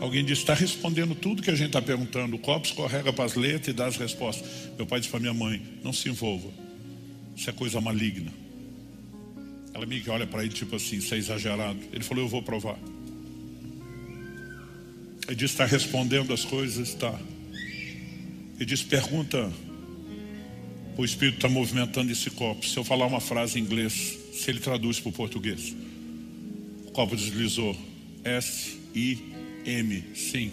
Alguém disse, está respondendo tudo que a gente está perguntando. O copo escorrega para as letras e dá as respostas. Meu pai disse para minha mãe, não se envolva. Isso é coisa maligna. Ela meio que olha para ele tipo assim, isso é exagerado. Ele falou, eu vou provar. Ele disse, está respondendo as coisas? Está. Ele disse, pergunta, o Espírito está movimentando esse copo. Se eu falar uma frase em inglês, se ele traduz para o português. O copo deslizou. S-I-M, sim.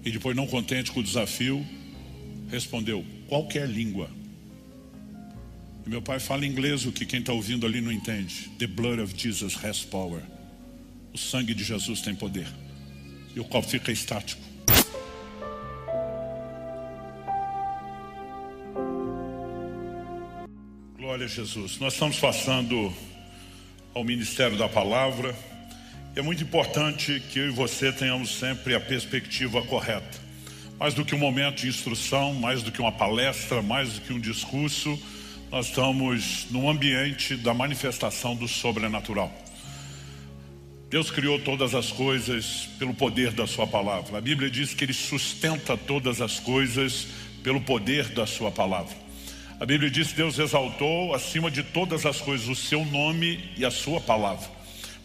E depois, não contente com o desafio, respondeu, qualquer língua. E meu pai fala em inglês, o que quem está ouvindo ali não entende. The blood of Jesus has power. O sangue de Jesus tem poder. E o copo fica estático. Glória a Jesus. Nós estamos passando ao ministério da palavra. É muito importante que eu e você tenhamos sempre a perspectiva correta. Mais do que um momento de instrução, mais do que uma palestra, mais do que um discurso, nós estamos num ambiente da manifestação do sobrenatural. Deus criou todas as coisas pelo poder da sua palavra. A Bíblia diz que Ele sustenta todas as coisas pelo poder da sua palavra. A Bíblia diz que Deus exaltou acima de todas as coisas o seu nome e a sua palavra.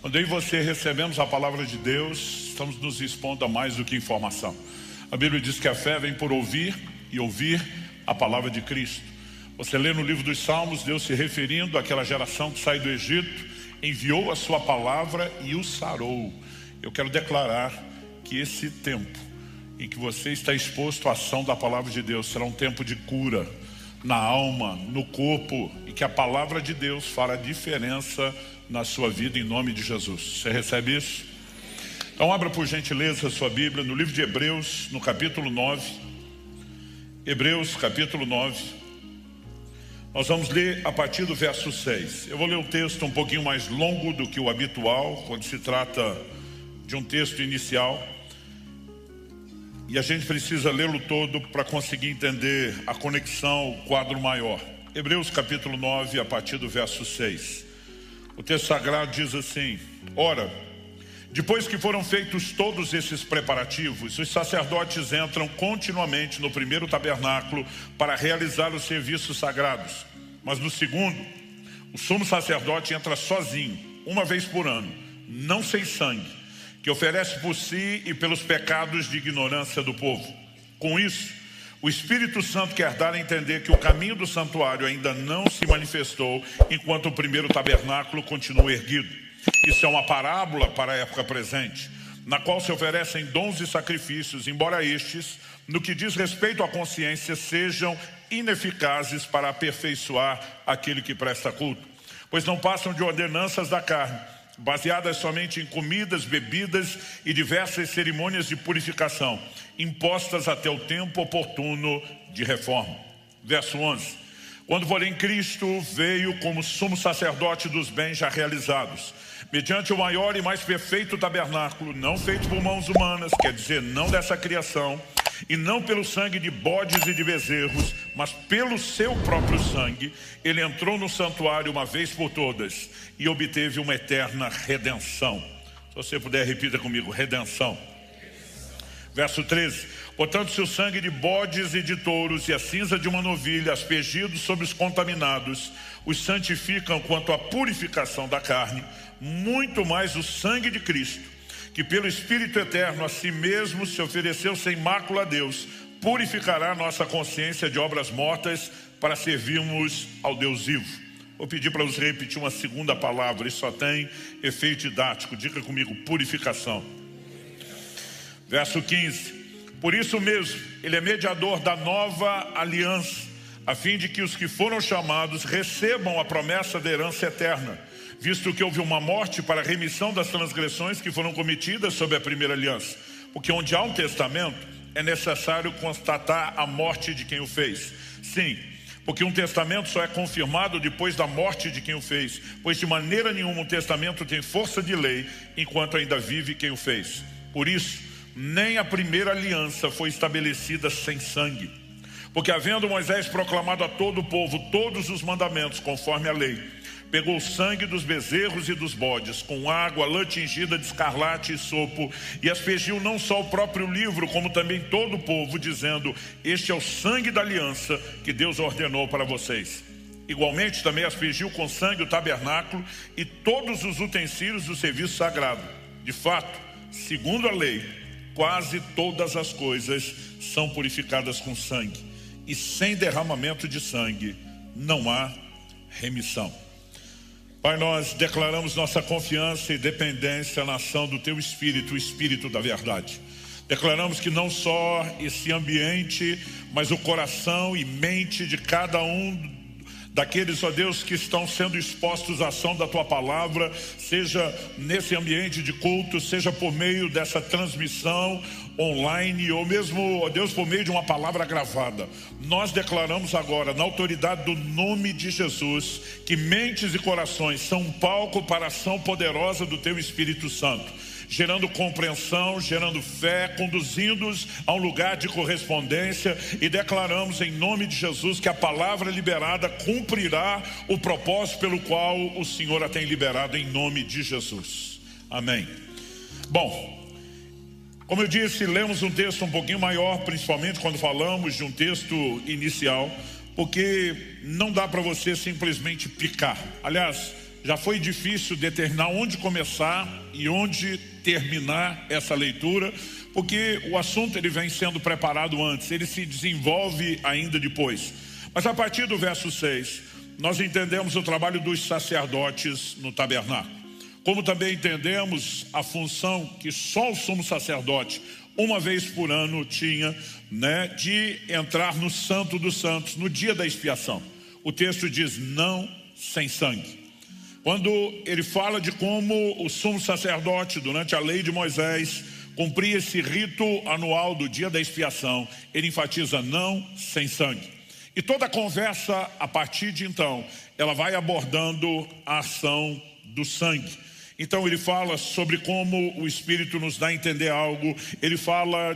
Quando eu e você recebemos a palavra de Deus, estamos nos expondo a mais do que informação. A Bíblia diz que a fé vem por ouvir e ouvir a palavra de Cristo. Você lê no livro dos Salmos, Deus se referindo àquela geração que sai do Egito, enviou a sua palavra e o sarou. Eu quero declarar que esse tempo em que você está exposto à ação da palavra de Deus será um tempo de cura na alma, no corpo, e que a palavra de Deus fará diferença na sua vida em nome de Jesus. Você recebe isso? Então abra por gentileza a sua Bíblia no livro de Hebreus, no capítulo 9. Hebreus capítulo 9. Nós vamos ler a partir do verso 6. Eu vou ler um texto um pouquinho mais longo do que o habitual, quando se trata de um texto inicial. E a gente precisa lê-lo todo para conseguir entender a conexão, o quadro maior. Hebreus capítulo 9, a partir do verso 6. O texto sagrado diz assim, ora, depois que foram feitos todos esses preparativos, os sacerdotes entram continuamente no primeiro tabernáculo para realizar os serviços sagrados. Mas no segundo, o sumo sacerdote entra sozinho, uma vez por ano, não sem sangue, que oferece por si e pelos pecados de ignorância do povo. Com isso, o Espírito Santo quer dar a entender que o caminho do santuário ainda não se manifestou, enquanto o primeiro tabernáculo continua erguido. Isso é uma parábola para a época presente, na qual se oferecem dons e sacrifícios, embora estes, no que diz respeito à consciência, sejam ineficazes para aperfeiçoar aquele que presta culto, pois não passam de ordenanças da carne, baseadas somente em comidas, bebidas e diversas cerimônias de purificação, impostas até o tempo oportuno de reforma. Verso 11. Quando, porém, Cristo veio como sumo sacerdote dos bens já realizados, mediante o maior e mais perfeito tabernáculo, não feito por mãos humanas, quer dizer, não dessa criação, e não pelo sangue de bodes e de bezerros, mas pelo seu próprio sangue, ele entrou no santuário uma vez por todas e obteve uma eterna redenção. Se você puder, repita comigo, redenção. Verso 13. Portanto, se o sangue de bodes e de touros e a cinza de uma novilha aspergidos sobre os contaminados os santificam quanto à purificação da carne, muito mais o sangue de Cristo, que pelo Espírito Eterno a si mesmo se ofereceu sem mácula a Deus, purificará nossa consciência de obras mortas para servirmos ao Deus vivo. Vou pedir para você repetir uma segunda palavra, isso só tem efeito didático. Diga comigo, purificação. Verso 15. Por isso mesmo, ele é mediador da nova aliança, a fim de que os que foram chamados recebam a promessa da herança eterna, visto que houve uma morte para a remissão das transgressões que foram cometidas sob a primeira aliança. Porque onde há um testamento, é necessário constatar a morte de quem o fez. Sim, porque um testamento só é confirmado depois da morte de quem o fez, pois de maneira nenhuma um testamento tem força de lei enquanto ainda vive quem o fez. Por isso, nem a primeira aliança foi estabelecida sem sangue. Porque havendo Moisés proclamado a todo o povo todos os mandamentos conforme a lei, pegou o sangue dos bezerros e dos bodes, com água, lã tingida de escarlate e sopo, e aspergiu não só o próprio livro, como também todo o povo, dizendo: este é o sangue da aliança que Deus ordenou para vocês. Igualmente também aspergiu com sangue o tabernáculo e todos os utensílios do serviço sagrado. De fato, segundo a lei, quase todas as coisas são purificadas com sangue, e sem derramamento de sangue não há remissão. Pai, nós declaramos nossa confiança e dependência na ação do Teu Espírito, o Espírito da verdade. Declaramos que não só esse ambiente, mas o coração e mente de cada um daqueles, ó Deus, que estão sendo expostos à ação da Tua Palavra, seja nesse ambiente de culto, seja por meio dessa transmissão online, ou mesmo, ó Deus, por meio de uma palavra gravada. Nós declaramos agora, na autoridade do nome de Jesus, que mentes e corações são um palco para a ação poderosa do Teu Espírito Santo, gerando compreensão, gerando fé, conduzindo-os a um lugar de correspondência, e declaramos em nome de Jesus que a palavra liberada cumprirá o propósito pelo qual o Senhor a tem liberado, em nome de Jesus. Amém. Bom, como eu disse, lemos um texto um pouquinho maior, principalmente quando falamos de um texto inicial, porque não dá para você simplesmente picar. Aliás, já foi difícil determinar onde começar e onde terminar essa leitura, porque o assunto ele vem sendo preparado antes, ele se desenvolve ainda depois. Mas a partir do verso 6, nós entendemos o trabalho dos sacerdotes no tabernáculo. Como também entendemos a função que só o sumo sacerdote, uma vez por ano, tinha, de entrar no Santo dos Santos, no dia da expiação. O texto diz: não sem sangue. Quando ele fala de como o sumo sacerdote, durante a lei de Moisés, cumpria esse rito anual do dia da expiação, ele enfatiza: não sem sangue. E toda a conversa, a partir de então, ela vai abordando a ação do sangue. Então ele fala sobre como o Espírito nos dá a entender algo. Ele fala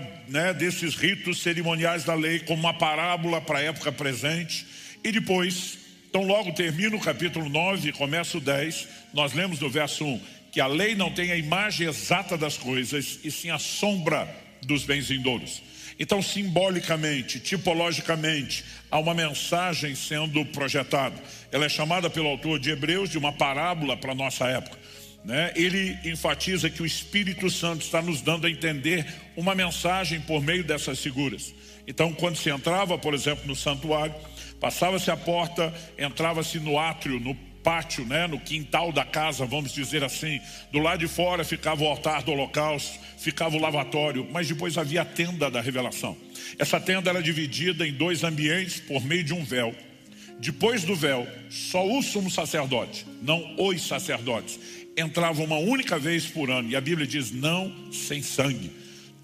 desses ritos cerimoniais da lei como uma parábola para a época presente. E depois, então logo termina o capítulo 9, começa o 10, nós lemos no verso 1, que a lei não tem a imagem exata das coisas, e sim a sombra dos bens vindouros. Então, simbolicamente, tipologicamente, há uma mensagem sendo projetada. Ela é chamada pelo autor de Hebreus de uma parábola para a nossa época. Ele enfatiza que o Espírito Santo está nos dando a entender uma mensagem por meio dessas figuras. Então, quando se entrava, por exemplo, no santuário, passava-se a porta, entrava-se no átrio, no pátio, no quintal da casa, vamos dizer assim. Do lado de fora ficava o altar do holocausto, ficava o lavatório, mas depois havia a tenda da revelação. Essa tenda era dividida em dois ambientes por meio de um véu. Depois do véu, só o sumo sacerdote, não os sacerdotes, entrava uma única vez por ano, e a Bíblia diz: não sem sangue.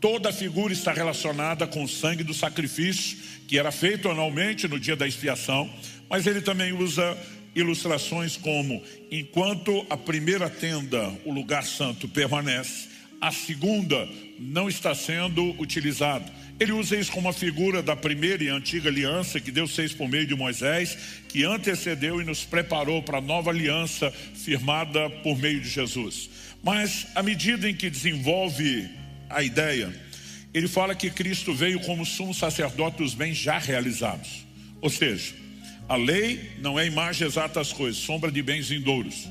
Toda a figura está relacionada com o sangue do sacrifício, que era feito anualmente no dia da expiação, mas ele também usa ilustrações como: enquanto a primeira tenda, o lugar santo, permanece, a segunda não está sendo utilizada. Ele usa isso como uma figura da primeira e antiga aliança que Deus fez por meio de Moisés, que antecedeu e nos preparou para a nova aliança firmada por meio de Jesus. Mas à medida em que desenvolve a ideia, ele fala que Cristo veio como sumo sacerdote dos bens já realizados. Ou seja, a lei não é imagem exata das coisas, sombra de bens vindouros.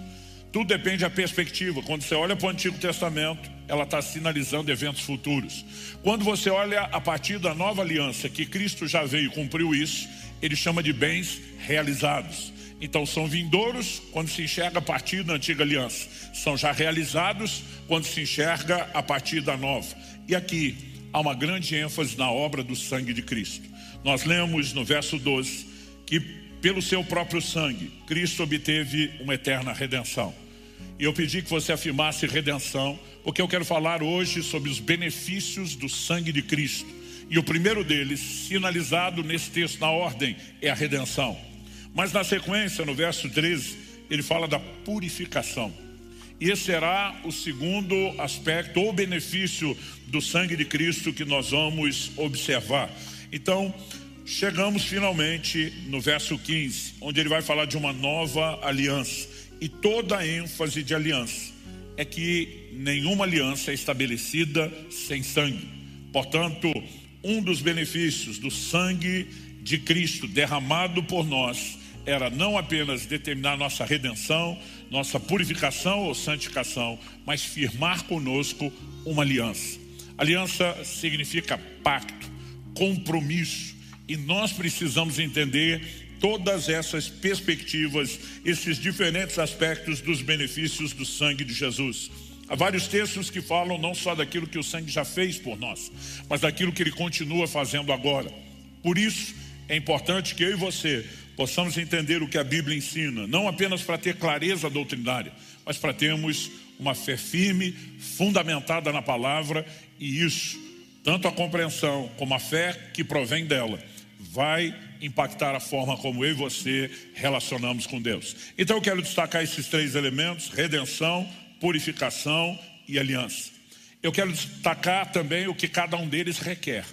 Tudo depende da perspectiva. Quando você olha para o Antigo Testamento, ela está sinalizando eventos futuros. Quando você olha a partir da nova aliança, que Cristo já veio e cumpriu isso, ele chama de bens realizados. Então são vindouros quando se enxerga a partir da antiga aliança, são já realizados quando se enxerga a partir da nova. E aqui há uma grande ênfase na obra do sangue de Cristo. Nós lemos no verso 12 que pelo seu próprio sangue Cristo obteve uma eterna redenção. E eu pedi que você afirmasse redenção, porque eu quero falar hoje sobre os benefícios do sangue de Cristo. E o primeiro deles, sinalizado nesse texto na ordem, é a redenção. Mas na sequência, no verso 13, ele fala da purificação. E esse será o segundo aspecto ou benefício do sangue de Cristo que nós vamos observar. Então, chegamos finalmente no verso 15, onde ele vai falar de uma nova aliança. e toda a ênfase de aliança é que nenhuma aliança é estabelecida sem sangue. Portanto, um dos benefícios do sangue de Cristo derramado por nós era não apenas determinar nossa redenção, nossa purificação ou santificação, mas firmar conosco uma aliança. Aliança significa pacto, compromisso, e nós precisamos entender todas essas perspectivas, esses diferentes aspectos dos benefícios do sangue de Jesus. Há vários textos que falam não só daquilo que o sangue já fez por nós, mas daquilo que ele continua fazendo agora. Por isso, é importante que eu e você possamos entender o que a Bíblia ensina, não apenas para ter clareza doutrinária, mas para termos uma fé firme, fundamentada na palavra, e isso, tanto a compreensão como a fé que provém dela, vai impactar a forma como eu e você relacionamos com Deus. Então eu quero destacar esses três elementos: redenção, purificação e aliança. Eu quero destacar também o que cada um deles requer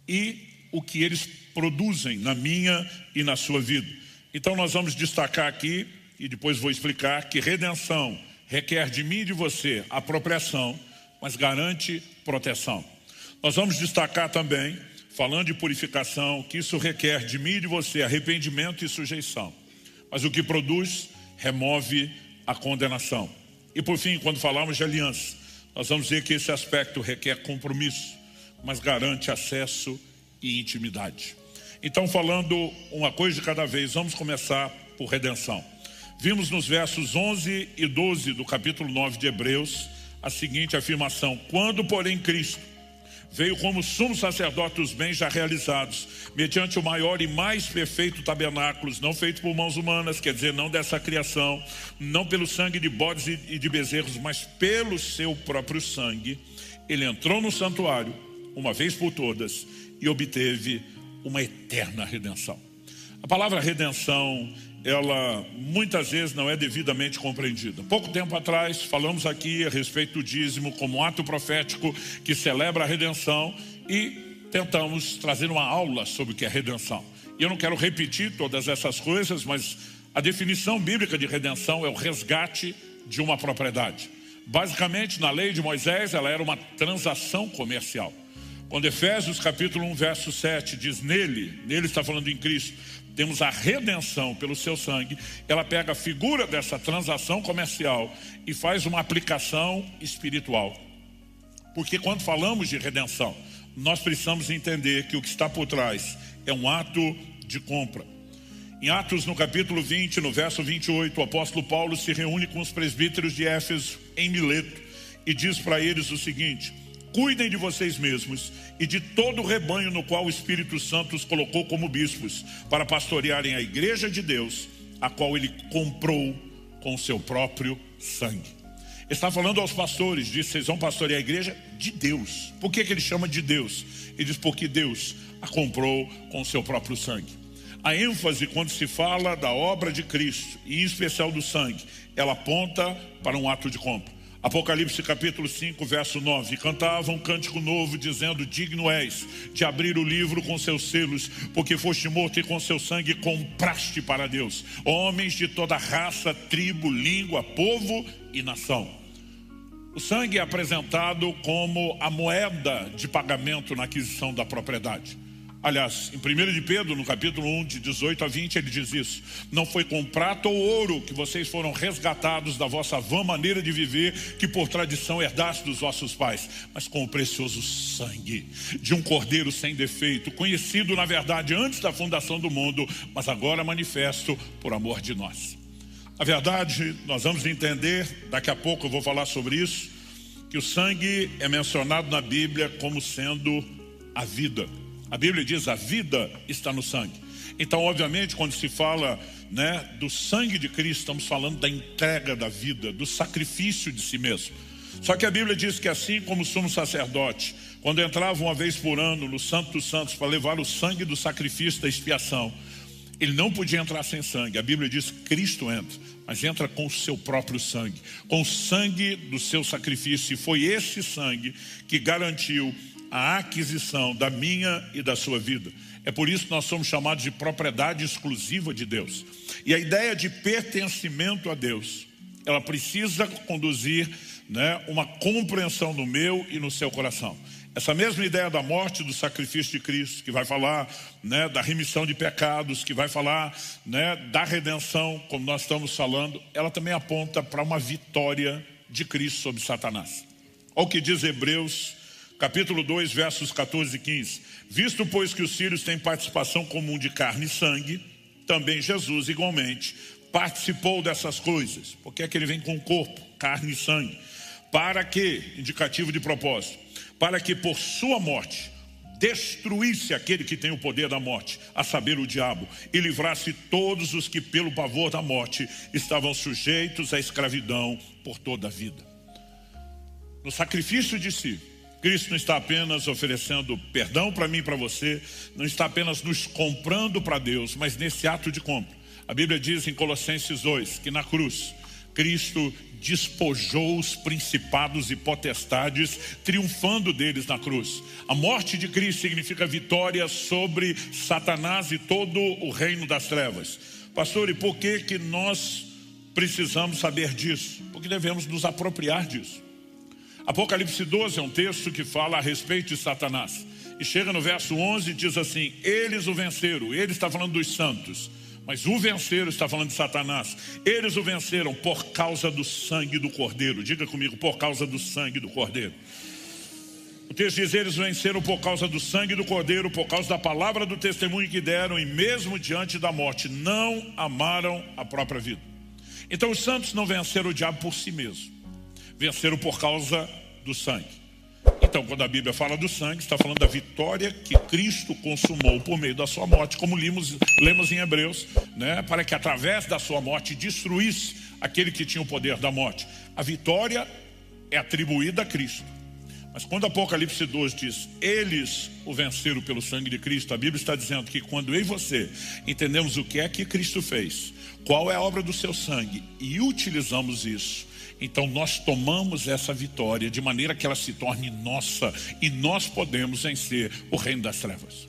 e o que eles produzem na minha e na sua vida. Então nós vamos destacar aqui, e depois vou explicar, que redenção requer de mim e de você apropriação, mas garante proteção. Nós vamos destacar também, falando de purificação, que isso requer de mim e de você arrependimento e sujeição, mas o que produz, remove a condenação. E por fim, quando falamos de aliança, nós vamos ver que esse aspecto requer compromisso, mas garante acesso e intimidade. Então, falando uma coisa de cada vez, vamos começar por redenção. Vimos nos versos 11 e 12 do capítulo 9 de Hebreus a seguinte afirmação: quando, porém, Cristo veio como sumo sacerdote dos bens já realizados, mediante o maior e mais perfeito tabernáculo, não feito por mãos humanas, quer dizer, não dessa criação, não pelo sangue de bodes e de bezerros, mas pelo seu próprio sangue, ele entrou no santuário, uma vez por todas, e obteve uma eterna redenção. A palavra redenção, ela muitas vezes não é devidamente compreendida. Pouco tempo atrás falamos aqui a respeito do dízimo como ato profético que celebra a redenção, e tentamos trazer uma aula sobre o que é redenção. E eu não quero repetir todas essas coisas, mas a definição bíblica de redenção é o resgate de uma propriedade. Basicamente, na lei de Moisés, ela era uma transação comercial. Quando Efésios capítulo 1 verso 7 diz nele está falando em Cristo, temos a redenção pelo seu sangue, ela pega a figura dessa transação comercial e faz uma aplicação espiritual. Porque quando falamos de redenção, nós precisamos entender que o que está por trás é um ato de compra. Em Atos no capítulo 20, no verso 28, o apóstolo Paulo se reúne com os presbíteros de Éfeso em Mileto e diz para eles o seguinte: cuidem de vocês mesmos e de todo o rebanho no qual o Espírito Santo os colocou como bispos, para pastorearem a igreja de Deus, a qual ele comprou com o seu próprio sangue. Está falando aos pastores, diz: vocês vão pastorear a igreja de Deus. Por que ele chama de Deus? Ele diz: porque Deus a comprou com o seu próprio sangue. A ênfase quando se fala da obra de Cristo, e em especial do sangue, ela aponta para um ato de compra. Apocalipse capítulo 5 verso 9: cantavam um cântico novo dizendo: digno és de abrir o livro com seus selos, porque foste morto e com seu sangue compraste para Deus homens de toda raça, tribo, língua, povo e nação. O sangue é apresentado como a moeda de pagamento na aquisição da propriedade. Aliás, em 1 de Pedro, no capítulo 1, de 18 a 20, ele diz isso: não foi com prata ou ouro que vocês foram resgatados da vossa vã maneira de viver, que por tradição herdaste dos vossos pais, mas com o precioso sangue de um cordeiro sem defeito, conhecido na verdade antes da fundação do mundo, mas agora manifesto por amor de nós. Na verdade, nós vamos entender, daqui a pouco eu vou falar sobre isso, que o sangue é mencionado na Bíblia como sendo a vida. A Bíblia diz: a vida está no sangue. Então, obviamente, quando se fala, do sangue de Cristo, estamos falando da entrega da vida, do sacrifício de si mesmo. Só que a Bíblia diz que assim como o sumo sacerdote, quando entrava uma vez por ano no Santo dos Santos para levar o sangue do sacrifício da expiação, Ele não podia entrar sem sangue. A Bíblia diz que Cristo entra, mas entra com o seu próprio sangue, com o sangue do seu sacrifício. E foi esse sangue que garantiu a aquisição da minha e da sua vida. É por isso que nós somos chamados de propriedade exclusiva de Deus. E a ideia de pertencimento a Deus, ela precisa conduzir, uma compreensão no meu e no seu coração. Essa mesma ideia da morte, do sacrifício de Cristo, que vai falar da remissão de pecados, que vai falar da redenção, como nós estamos falando, ela também aponta para uma vitória de Cristo sobre Satanás. Olha o que diz Hebreus, capítulo 2, versos 14 e 15. Visto, pois, que os filhos têm participação comum de carne e sangue, também Jesus, igualmente, participou dessas coisas. Porque é que ele vem com o corpo, carne e sangue. Para que, indicativo de propósito, para que por sua morte destruísse aquele que tem o poder da morte, a saber, o diabo, e livrasse todos os que pelo pavor da morte estavam sujeitos à escravidão por toda a vida. No sacrifício de si, Cristo não está apenas oferecendo perdão para mim e para você, não está apenas nos comprando para Deus, mas nesse ato de compra. A Bíblia diz em Colossenses 2 que na cruz, Cristo despojou os principados e potestades, triunfando deles na cruz. A morte de Cristo significa vitória sobre Satanás e todo o reino das trevas. Pastor, e por que nós precisamos saber disso? Porque devemos nos apropriar disso. Apocalipse 12 é um texto que fala a respeito de Satanás. E chega no verso 11 e diz assim: eles o venceram. Ele está falando dos santos. Mas o venceram está falando de Satanás. Eles o venceram por causa do sangue do Cordeiro. Diga comigo, por causa do sangue do Cordeiro. O texto diz: eles venceram por causa do sangue do Cordeiro, por causa da palavra do testemunho que deram, e mesmo diante da morte, não amaram a própria vida. Então os santos não venceram o diabo por si mesmos. Venceram por causa do sangue. Então, quando a Bíblia fala do sangue, está falando da vitória que Cristo consumou por meio da sua morte, como lemos em Hebreus, para que através da sua morte destruísse aquele que tinha o poder da morte. A vitória é atribuída a Cristo. Mas quando Apocalipse 12 diz, eles o venceram pelo sangue de Cristo, a Bíblia está dizendo que quando eu e você entendemos o que é que Cristo fez, qual é a obra do seu sangue, e utilizamos isso, então nós tomamos essa vitória de maneira que ela se torne nossa, e nós podemos vencer o reino das trevas.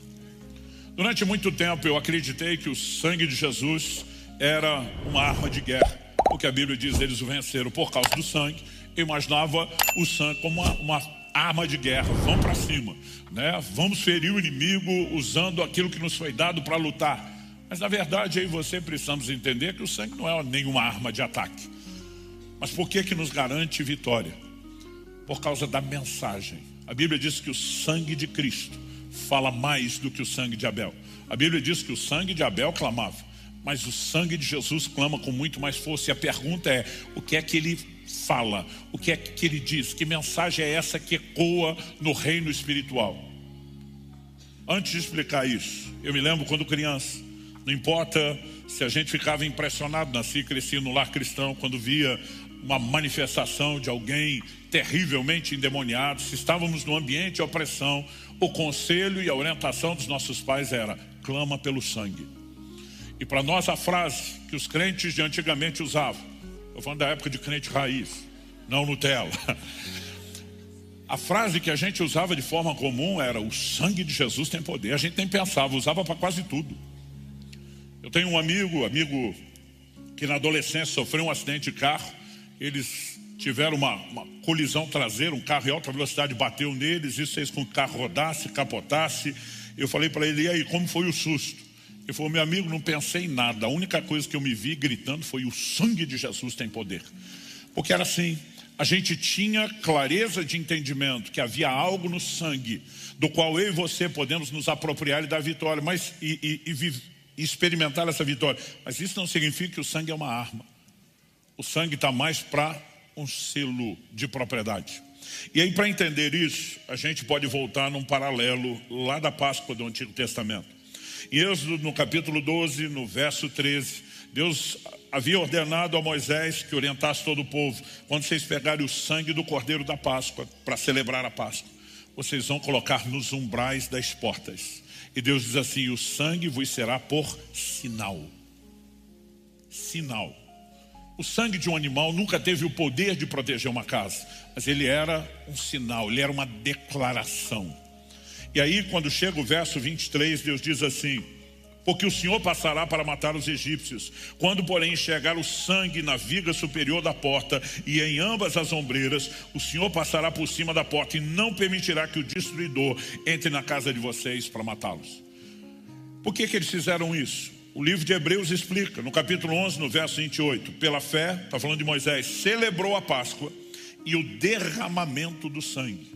Durante muito tempo eu acreditei que o sangue de Jesus era uma arma de guerra, porque a Bíblia diz que eles o venceram por causa do sangue. Eu imaginava o sangue como uma arma de guerra, vamos para cima, vamos ferir o inimigo usando aquilo que nos foi dado para lutar. Mas na verdade eu e você precisamos entender que o sangue não é nenhuma arma de ataque. Mas por que nos garante vitória? Por causa da mensagem. A Bíblia diz que o sangue de Cristo fala mais do que o sangue de Abel. A Bíblia diz que o sangue de Abel clamava, mas o sangue de Jesus clama com muito mais força. E a pergunta é, o que é que ele fala? O que é que ele diz? Que mensagem é essa que ecoa no reino espiritual? Antes de explicar isso, eu me lembro quando criança, não importa se a gente ficava impressionado, nasci e cresci no lar cristão, quando via uma manifestação de alguém terrivelmente endemoniado, se estávamos no ambiente de opressão, o conselho e a orientação dos nossos pais era, clama pelo sangue. E para nós a frase que os crentes de antigamente usavam, eu falando da época de crente raiz, não Nutella, a frase que a gente usava de forma comum era, o sangue de Jesus tem poder. A gente nem pensava, usava para quase tudo. Eu tenho um amigo que na adolescência sofreu um acidente de carro. Eles tiveram uma colisão traseira, um carro em alta velocidade bateu neles, isso fez com que o carro rodasse, capotasse. Eu falei para ele, e aí, como foi o susto? Ele falou, meu amigo, não pensei em nada, a única coisa que eu me vi gritando foi, o sangue de Jesus tem poder. Porque era assim, a gente tinha clareza de entendimento que havia algo no sangue, do qual eu e você podemos nos apropriar e dar vitória, mas e experimentar essa vitória. Mas isso não significa que o sangue é uma arma. O sangue está mais para um selo de propriedade. E aí, para entender isso, a gente pode voltar num paralelo lá da Páscoa do Antigo Testamento. Em Êxodo, no capítulo 12, no verso 13, Deus havia ordenado a Moisés que orientasse todo o povo, quando vocês pegarem o sangue do Cordeiro da Páscoa para celebrar a Páscoa, vocês vão colocar nos umbrais das portas. E Deus diz assim: o sangue vos será por sinal. Sinal. O sangue de um animal nunca teve o poder de proteger uma casa, mas ele era um sinal, ele era uma declaração. E aí, quando chega o verso 23, Deus diz assim: porque o Senhor passará para matar os egípcios. Quando, porém, enxergar o sangue na viga superior da porta e em ambas as ombreiras, o Senhor passará por cima da porta e não permitirá que o destruidor entre na casa de vocês para matá-los. Por que eles fizeram isso? O livro de Hebreus explica, no capítulo 11, no verso 28, pela fé, está falando de Moisés, celebrou a Páscoa e o derramamento do sangue.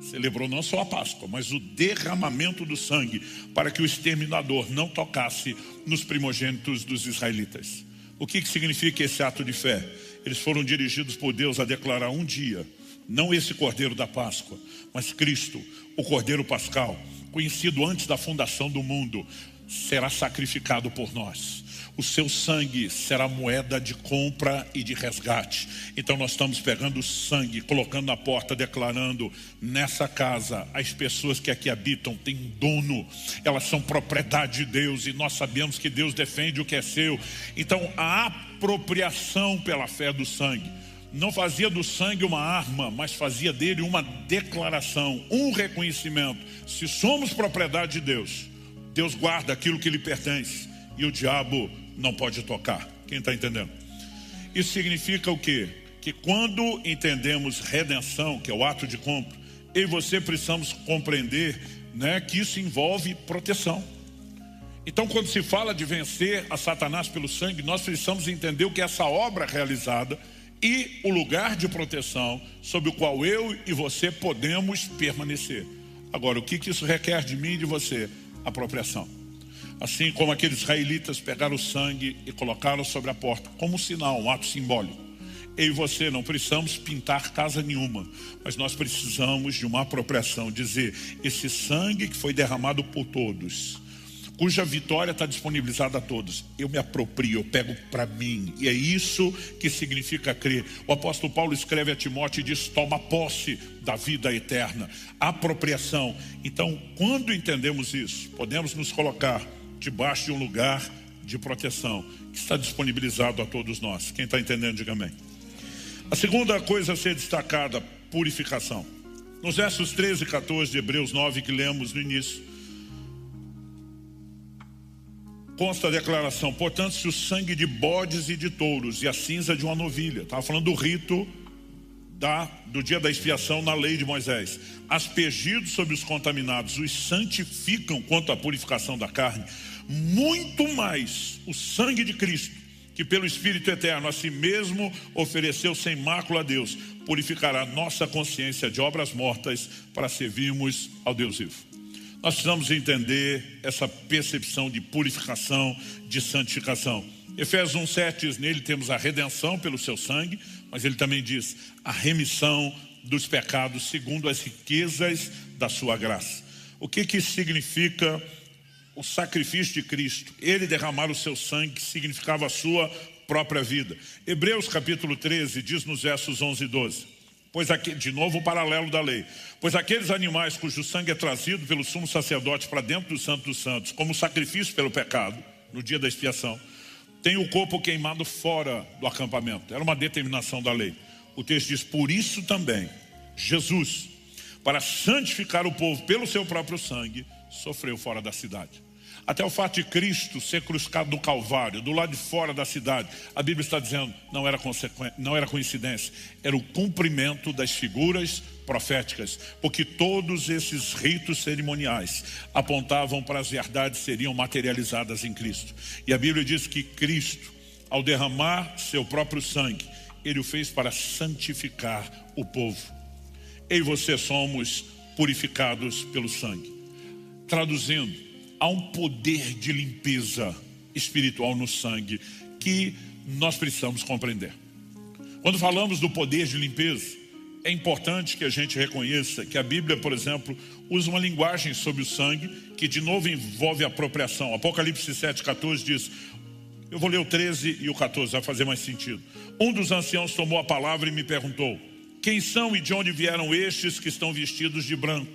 Celebrou não só a Páscoa, mas o derramamento do sangue, para que o exterminador não tocasse nos primogênitos dos israelitas. O que significa esse ato de fé? Eles foram dirigidos por Deus a declarar um dia, não esse cordeiro da Páscoa, mas Cristo, o cordeiro pascal, conhecido antes da fundação do mundo, será sacrificado por nós. O seu sangue será moeda de compra e de resgate. Então nós estamos pegando o sangue, colocando na porta, declarando: nessa casa as pessoas que aqui habitam têm dono, elas são propriedade de Deus, e nós sabemos que Deus defende o que é seu. Então a apropriação pela fé do sangue não fazia do sangue uma arma, mas fazia dele uma declaração, um reconhecimento. Se somos propriedade de Deus, Deus guarda aquilo que lhe pertence e o diabo não pode tocar. Quem está entendendo? Isso significa o quê? Que quando entendemos redenção, que é o ato de compra, eu e você precisamos compreender, né, que isso envolve proteção. Então, quando se fala de vencer a Satanás pelo sangue, nós precisamos entender o que é essa obra realizada e o lugar de proteção sobre o qual eu e você podemos permanecer. Agora, o que isso requer de mim e de você? Apropriação. Assim como aqueles israelitas pegaram o sangue e colocaram sobre a porta, como um sinal, um ato simbólico. Eu e você não precisamos pintar casa nenhuma, mas nós precisamos de uma apropriação, dizer: esse sangue que foi derramado por todos, cuja vitória está disponibilizada a todos, eu me aproprio, eu pego para mim. E é isso que significa crer. O apóstolo Paulo escreve a Timóteo e diz: toma posse da vida eterna, apropriação. Então, quando entendemos isso, podemos nos colocar debaixo de um lugar de proteção que está disponibilizado a todos nós. Quem está entendendo, diga amém. A segunda coisa a ser destacada: purificação. Nos versos 13 e 14 de Hebreus 9, que lemos no início, consta a declaração: portanto, se o sangue de bodes e de touros e a cinza de uma novilha, estava falando do rito do dia da expiação na lei de Moisés, aspergidos sobre os contaminados, os santificam quanto à purificação da carne, muito mais o sangue de Cristo, que pelo Espírito Eterno a si mesmo ofereceu sem mácula a Deus, purificará nossa consciência de obras mortas para servirmos ao Deus vivo. Nós precisamos entender essa percepção de purificação, de santificação. Efésios 1,7 diz: nele temos a redenção pelo seu sangue, mas ele também diz: a remissão dos pecados segundo as riquezas da sua graça. O que isso significa? O sacrifício de Cristo, ele derramar o seu sangue, que significava a sua própria vida. Hebreus capítulo 13 diz nos versos 11 e 12, pois aqui, de novo o paralelo da lei, pois aqueles animais cujo sangue é trazido pelo sumo sacerdote para dentro do Santo dos Santos, como sacrifício pelo pecado, no dia da expiação, tem o corpo queimado fora do acampamento. Era uma determinação da lei. O texto diz: por isso também Jesus, para santificar o povo pelo seu próprio sangue, sofreu fora da cidade. Até o fato de Cristo ser crucificado no Calvário, do lado de fora da cidade, a Bíblia está dizendo, não era coincidência, era o cumprimento das figuras proféticas, porque todos esses ritos cerimoniais apontavam para as verdades que seriam materializadas em Cristo. E a Bíblia diz que Cristo, ao derramar seu próprio sangue, ele o fez para santificar o povo. Eu e você somos purificados pelo sangue. Traduzindo, há um poder de limpeza espiritual no sangue que nós precisamos compreender. Quando falamos do poder de limpeza, é importante que a gente reconheça que a Bíblia, por exemplo, usa uma linguagem sobre o sangue que de novo envolve apropriação. Apocalipse 7,14 diz, eu vou ler o 13 e o 14, vai fazer mais sentido. Um dos anciãos tomou a palavra e me perguntou: quem são e de onde vieram estes que estão vestidos de branco?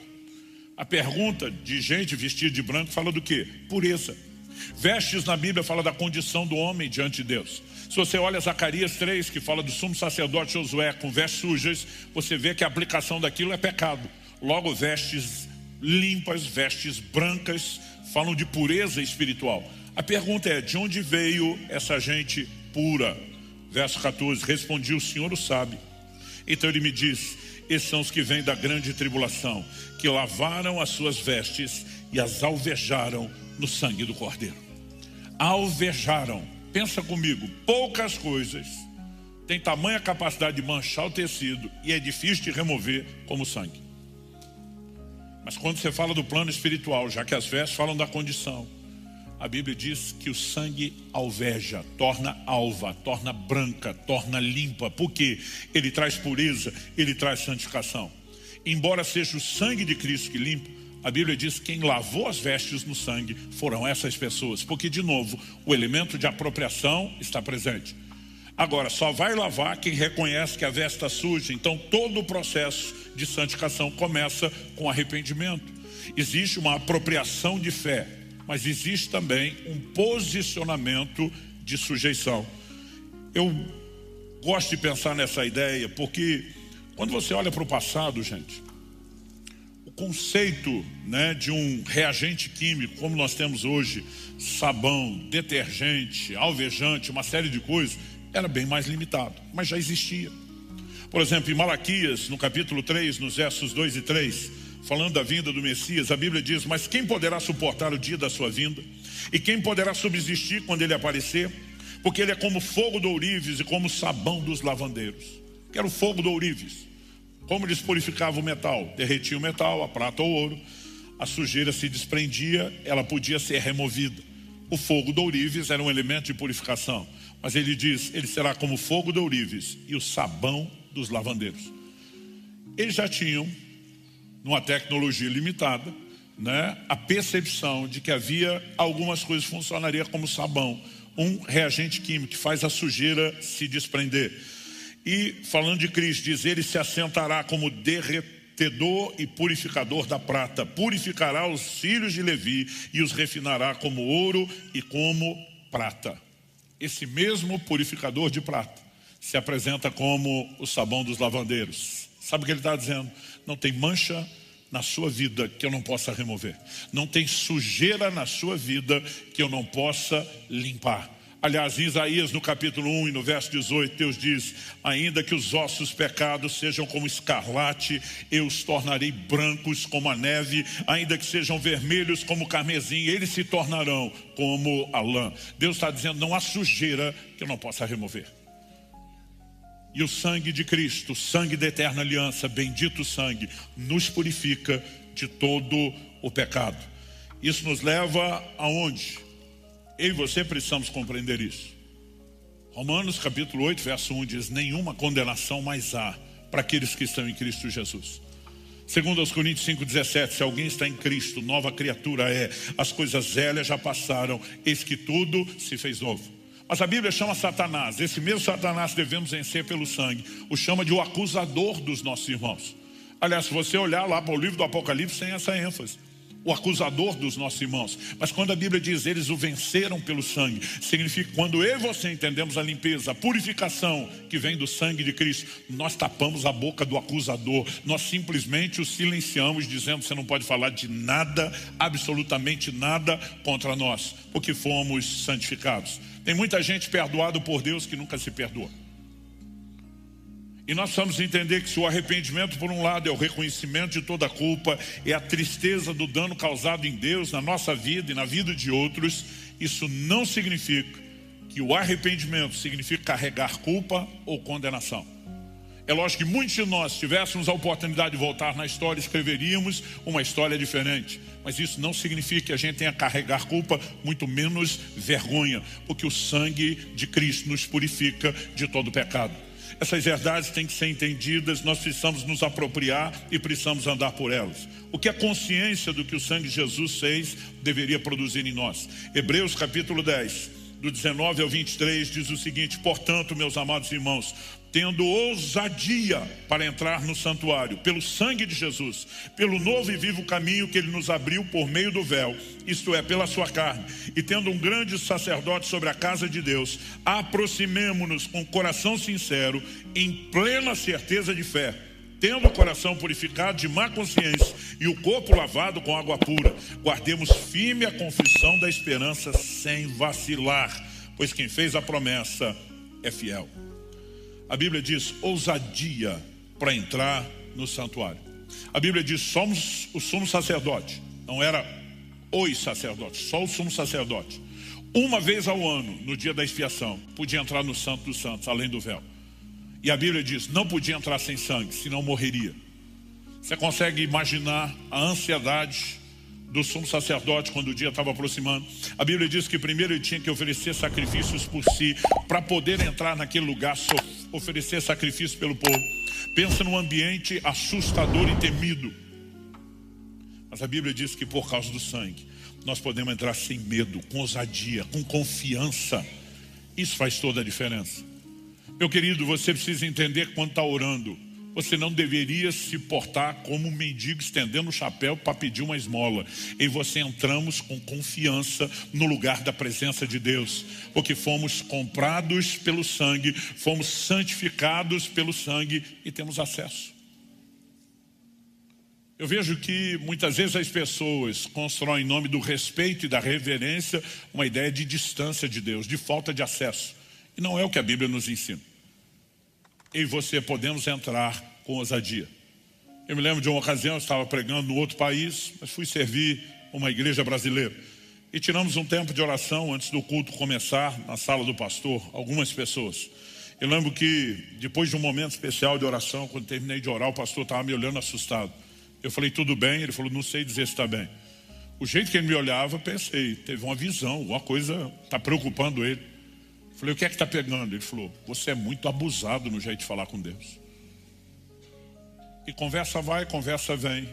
A pergunta de gente vestida de branco fala do quê? Pureza. Vestes na Bíblia fala da condição do homem diante de Deus. Se você olha Zacarias 3, que fala do sumo sacerdote Josué com vestes sujas, você vê que a aplicação daquilo é pecado. Logo, vestes limpas, vestes brancas, falam de pureza espiritual. A pergunta é, de onde veio essa gente pura? Verso 14, respondi, o Senhor o sabe. Então ele me diz, esses são os que vêm da grande tribulação, que lavaram as suas vestes e as alvejaram no sangue do Cordeiro. Alvejaram. Pensa comigo, poucas coisas têm tamanha capacidade de manchar o tecido e é difícil de remover como o sangue. Mas quando você fala do plano espiritual, já que as vestes falam da condição, a Bíblia diz que o sangue alveja, torna alva, torna branca, torna limpa. Por quê? Ele traz pureza, ele traz santificação. Embora seja o sangue de Cristo que limpa, a Bíblia diz que quem lavou as vestes no sangue foram essas pessoas. Porque, de novo, o elemento de apropriação está presente. Agora, só vai lavar quem reconhece que a veste está suja. Então, todo o processo de santificação começa com arrependimento. Existe uma apropriação de fé, mas existe também um posicionamento de sujeição. Eu gosto de pensar nessa ideia, porque quando você olha para o passado, gente, o conceito, né, de um reagente químico, como nós temos hoje, sabão, detergente, alvejante, uma série de coisas, era bem mais limitado, mas já existia. Por exemplo, em Malaquias, no capítulo 3, nos versos 2 e 3, falando da vinda do Messias, a Bíblia diz, mas quem poderá suportar o dia da sua vinda? E quem poderá subsistir quando ele aparecer? Porque ele é como fogo do ourives e como sabão dos lavandeiros. Que era o fogo do ourives. Como eles purificavam o metal? Derretiam o metal, a prata ou ouro. A sujeira se desprendia, ela podia ser removida. O fogo do ourives era um elemento de purificação. Mas ele diz, ele será como fogo do ourives e o sabão dos lavandeiros. Eles já tinham, numa tecnologia limitada, né, a percepção de que havia algumas coisas que funcionariam como sabão, um reagente químico que faz a sujeira se desprender. E falando de Cristo, diz, ele se assentará como derretedor e purificador da prata, purificará os filhos de Levi e os refinará como ouro e como prata. Esse mesmo purificador de prata se apresenta como o sabão dos lavandeiros. Sabe o que ele está dizendo? Não tem mancha na sua vida que eu não possa remover. Não tem sujeira na sua vida que eu não possa limpar. Aliás, em Isaías, no capítulo 1 e no verso 18, Deus diz, ainda que os vossos pecados sejam como escarlate, eu os tornarei brancos como a neve, ainda que sejam vermelhos como o carmesim, eles se tornarão como a lã. Deus está dizendo, não há sujeira que eu não possa remover. E o sangue de Cristo, o sangue da eterna aliança, bendito sangue, nos purifica de todo o pecado. Isso nos leva aonde? Eu e você precisamos compreender isso. Romanos capítulo 8, verso 1 diz, nenhuma condenação mais há para aqueles que estão em Cristo Jesus. Segundo aos Coríntios 5,17, se alguém está em Cristo, nova criatura é, as coisas velhas já passaram, eis que tudo se fez novo. Mas a Bíblia chama Satanás, esse mesmo Satanás devemos vencer pelo sangue, o chama de o acusador dos nossos irmãos. Aliás, se você olhar lá para o livro do Apocalipse, tem essa ênfase, o acusador dos nossos irmãos. Mas quando a Bíblia diz, eles o venceram pelo sangue, significa que quando eu e você entendemos a limpeza, a purificação que vem do sangue de Cristo, nós tapamos a boca do acusador, nós simplesmente o silenciamos, dizendo, você não pode falar de nada, absolutamente nada contra nós, porque fomos santificados. Tem muita gente perdoada por Deus que nunca se perdoa. E nós precisamos entender que se o arrependimento, por um lado, é o reconhecimento de toda a culpa, é a tristeza do dano causado em Deus, na nossa vida e na vida de outros, isso não significa que o arrependimento significa carregar culpa ou condenação. É lógico que muitos de nós, se tivéssemos a oportunidade de voltar na história, escreveríamos uma história diferente. Mas isso não significa que a gente tenha que carregar culpa, muito menos vergonha, porque o sangue de Cristo nos purifica de todo pecado. Essas verdades têm que ser entendidas, nós precisamos nos apropriar e precisamos andar por elas. O que a consciência do que o sangue de Jesus fez deveria produzir em nós? Hebreus capítulo 10, do 19 ao 23, diz o seguinte, portanto, meus amados irmãos, tendo ousadia para entrar no santuário, pelo sangue de Jesus, pelo novo e vivo caminho que ele nos abriu por meio do véu, isto é, pela sua carne, e tendo um grande sacerdote sobre a casa de Deus, aproximemo-nos com coração sincero, em plena certeza de fé, tendo o coração purificado de má consciência e o corpo lavado com água pura. Guardemos firme a confissão da esperança sem vacilar, pois quem fez a promessa é fiel. A Bíblia diz ousadia para entrar no santuário. A Bíblia diz somos o sumo sacerdote. Não era os sacerdotes, só o sumo sacerdote. Uma vez ao ano, no dia da expiação, podia entrar no Santo dos Santos, além do véu. E a Bíblia diz, não podia entrar sem sangue, senão morreria. Você consegue imaginar a ansiedade do sumo sacerdote quando o dia estava aproximando? A Bíblia diz que primeiro ele tinha que oferecer sacrifícios por si, para poder entrar naquele lugar, oferecer sacrifício pelo povo. Pensa num ambiente assustador e temido. Mas a Bíblia diz que por causa do sangue, nós podemos entrar sem medo, com ousadia, com confiança. Isso faz toda a diferença. Meu querido, você precisa entender que quando está orando, você não deveria se portar como um mendigo estendendo o chapéu para pedir uma esmola. E você entramos com confiança no lugar da presença de Deus, porque fomos comprados pelo sangue, fomos santificados pelo sangue e temos acesso. Eu vejo que muitas vezes as pessoas constroem em nome do respeito e da reverência uma ideia de distância de Deus, de falta de acesso. E não é o que a Bíblia nos ensina. Eu e você podemos entrar com ousadia. Eu me lembro de uma ocasião, eu estava pregando no outro país, mas fui servir uma igreja brasileira. E tiramos um tempo de oração antes do culto começar, na sala do pastor, algumas pessoas. Eu lembro que depois de um momento especial de oração, quando terminei de orar, o pastor estava me olhando assustado. Eu falei, tudo bem? Ele falou, não sei dizer se está bem. O jeito que ele me olhava, pensei, teve uma visão, alguma coisa está preocupando ele. Falei, o que é que está pegando? Ele falou, você é muito abusado no jeito de falar com Deus. E conversa vai, conversa vem.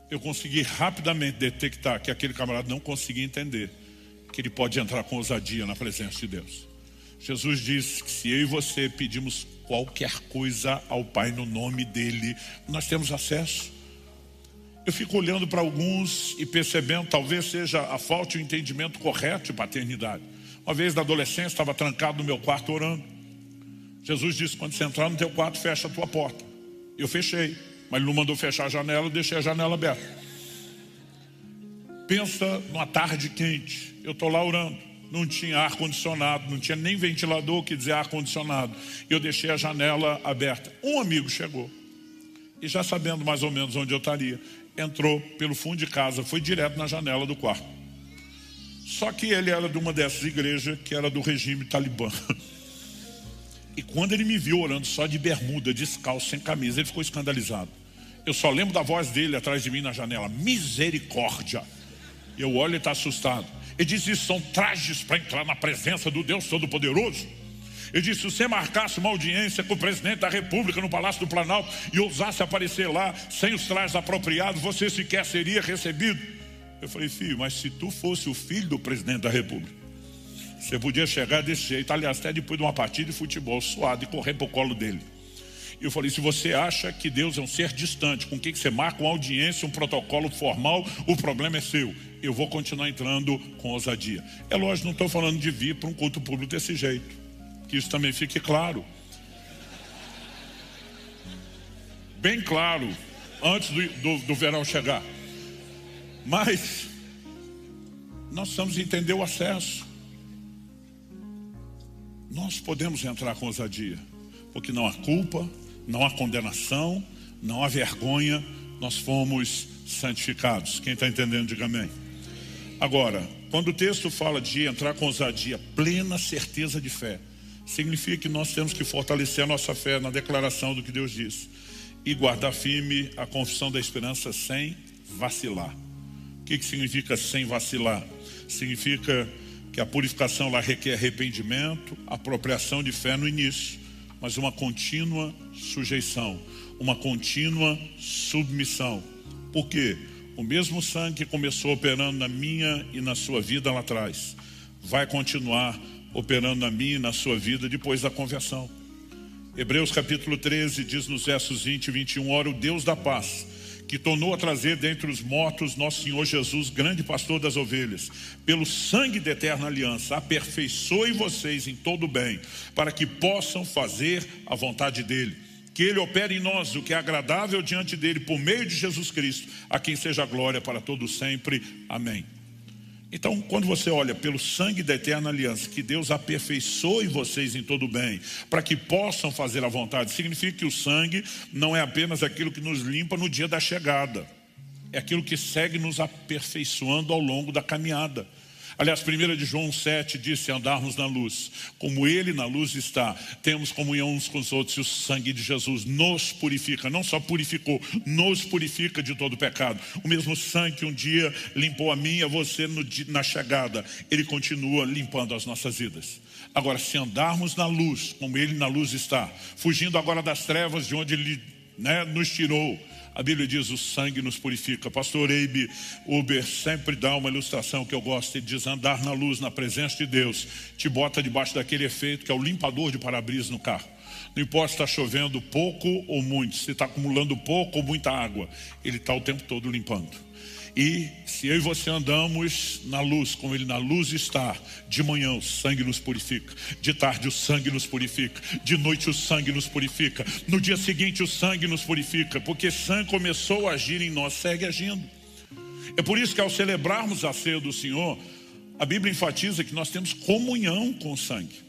Eu consegui rapidamente detectar que aquele camarada não conseguia entender que ele pode entrar com ousadia na presença de Deus. Jesus disse que se eu e você pedimos qualquer coisa ao Pai no nome dele, nós temos acesso. Eu fico olhando para alguns e percebendo, talvez seja a falta de um entendimento correto de paternidade. Uma vez na adolescência, estava trancado no meu quarto orando. Jesus disse, quando você entrar no teu quarto, fecha a tua porta. Eu fechei, mas ele não mandou fechar a janela, eu deixei a janela aberta. Pensa numa tarde quente, eu estou lá orando. Não tinha ar-condicionado, não tinha nem ventilador que dizer ar-condicionado. Eu deixei a janela aberta. Um amigo chegou, e já sabendo mais ou menos onde eu estaria, entrou pelo fundo de casa, foi direto na janela do quarto. Só que ele era de uma dessas igrejas que era do regime talibã. E quando ele me viu orando só de bermuda, descalço, sem camisa, ele ficou escandalizado. Eu só lembro da voz dele atrás de mim na janela, misericórdia. Eu olho e está assustado. Ele disse, isso são trajes para entrar na presença do Deus Todo-Poderoso. Ele disse, se você marcasse uma audiência com o presidente da República no Palácio do Planalto e ousasse aparecer lá sem os trajes apropriados, você sequer seria recebido. Eu falei, filho, mas se tu fosse o filho do presidente da República, você podia chegar desse jeito, aliás, até depois de uma partida de futebol, suado, e correr para o colo dele. E eu falei, se você acha que Deus é um ser distante, com quem que você marca uma audiência, um protocolo formal, o problema é seu. Eu vou continuar entrando com ousadia. É lógico, não estou falando de vir para um culto público desse jeito. Que isso também fique claro. Bem claro, antes do verão chegar. Mas nós precisamos entender o acesso. Nós podemos entrar com ousadia, porque não há culpa, não há condenação, não há vergonha, nós fomos santificados. Quem está entendendo, diga amém. Agora, quando o texto fala de entrar com ousadia, plena certeza de fé, significa que nós temos que fortalecer a nossa fé na declaração do que Deus diz e guardar firme a confissão da esperança sem vacilar. O que significa sem vacilar? Significa que a purificação lá requer arrependimento, apropriação de fé no início, mas uma contínua sujeição, uma contínua submissão. Por quê? O mesmo sangue que começou operando na minha e na sua vida lá atrás, vai continuar operando na minha e na sua vida depois da conversão. Hebreus capítulo 13 diz nos versos 20 e 21, ora o Deus da paz, que tornou a trazer dentre os mortos nosso Senhor Jesus, grande pastor das ovelhas, pelo sangue da eterna aliança, aperfeiçoe vocês em todo o bem, para que possam fazer a vontade dele. Que ele opere em nós o que é agradável diante dele, por meio de Jesus Cristo, a quem seja a glória para todos sempre. Amém. Então, quando você olha pelo sangue da eterna aliança, que Deus aperfeiçoe vocês em todo o bem, para que possam fazer a vontade, significa que o sangue não é apenas aquilo que nos limpa no dia da chegada, é aquilo que segue nos aperfeiçoando ao longo da caminhada. Aliás, 1 de João 7 diz, se andarmos na luz, como ele na luz está, temos comunhão uns com os outros, e o sangue de Jesus nos purifica, não só purificou, nos purifica de todo pecado. O mesmo sangue que um dia limpou a mim e a você na chegada, ele continua limpando as nossas vidas. Agora, se andarmos na luz, como ele na luz está, fugindo agora das trevas de onde ele nos tirou, a Bíblia diz, o sangue nos purifica. Pastor Eibe Uber sempre dá uma ilustração que eu gosto. Ele diz, andar na luz, na presença de Deus, te bota debaixo daquele efeito que é o limpador de para-brisa no carro. Não importa se está chovendo pouco ou muito, se está acumulando pouco ou muita água, ele está o tempo todo limpando. E se eu e você andamos na luz, como ele na luz está, de manhã o sangue nos purifica, de tarde o sangue nos purifica, de noite o sangue nos purifica, no dia seguinte o sangue nos purifica, porque sangue começou a agir em nós, segue agindo. É por isso que ao celebrarmos a ceia do Senhor, a Bíblia enfatiza que nós temos comunhão com o sangue.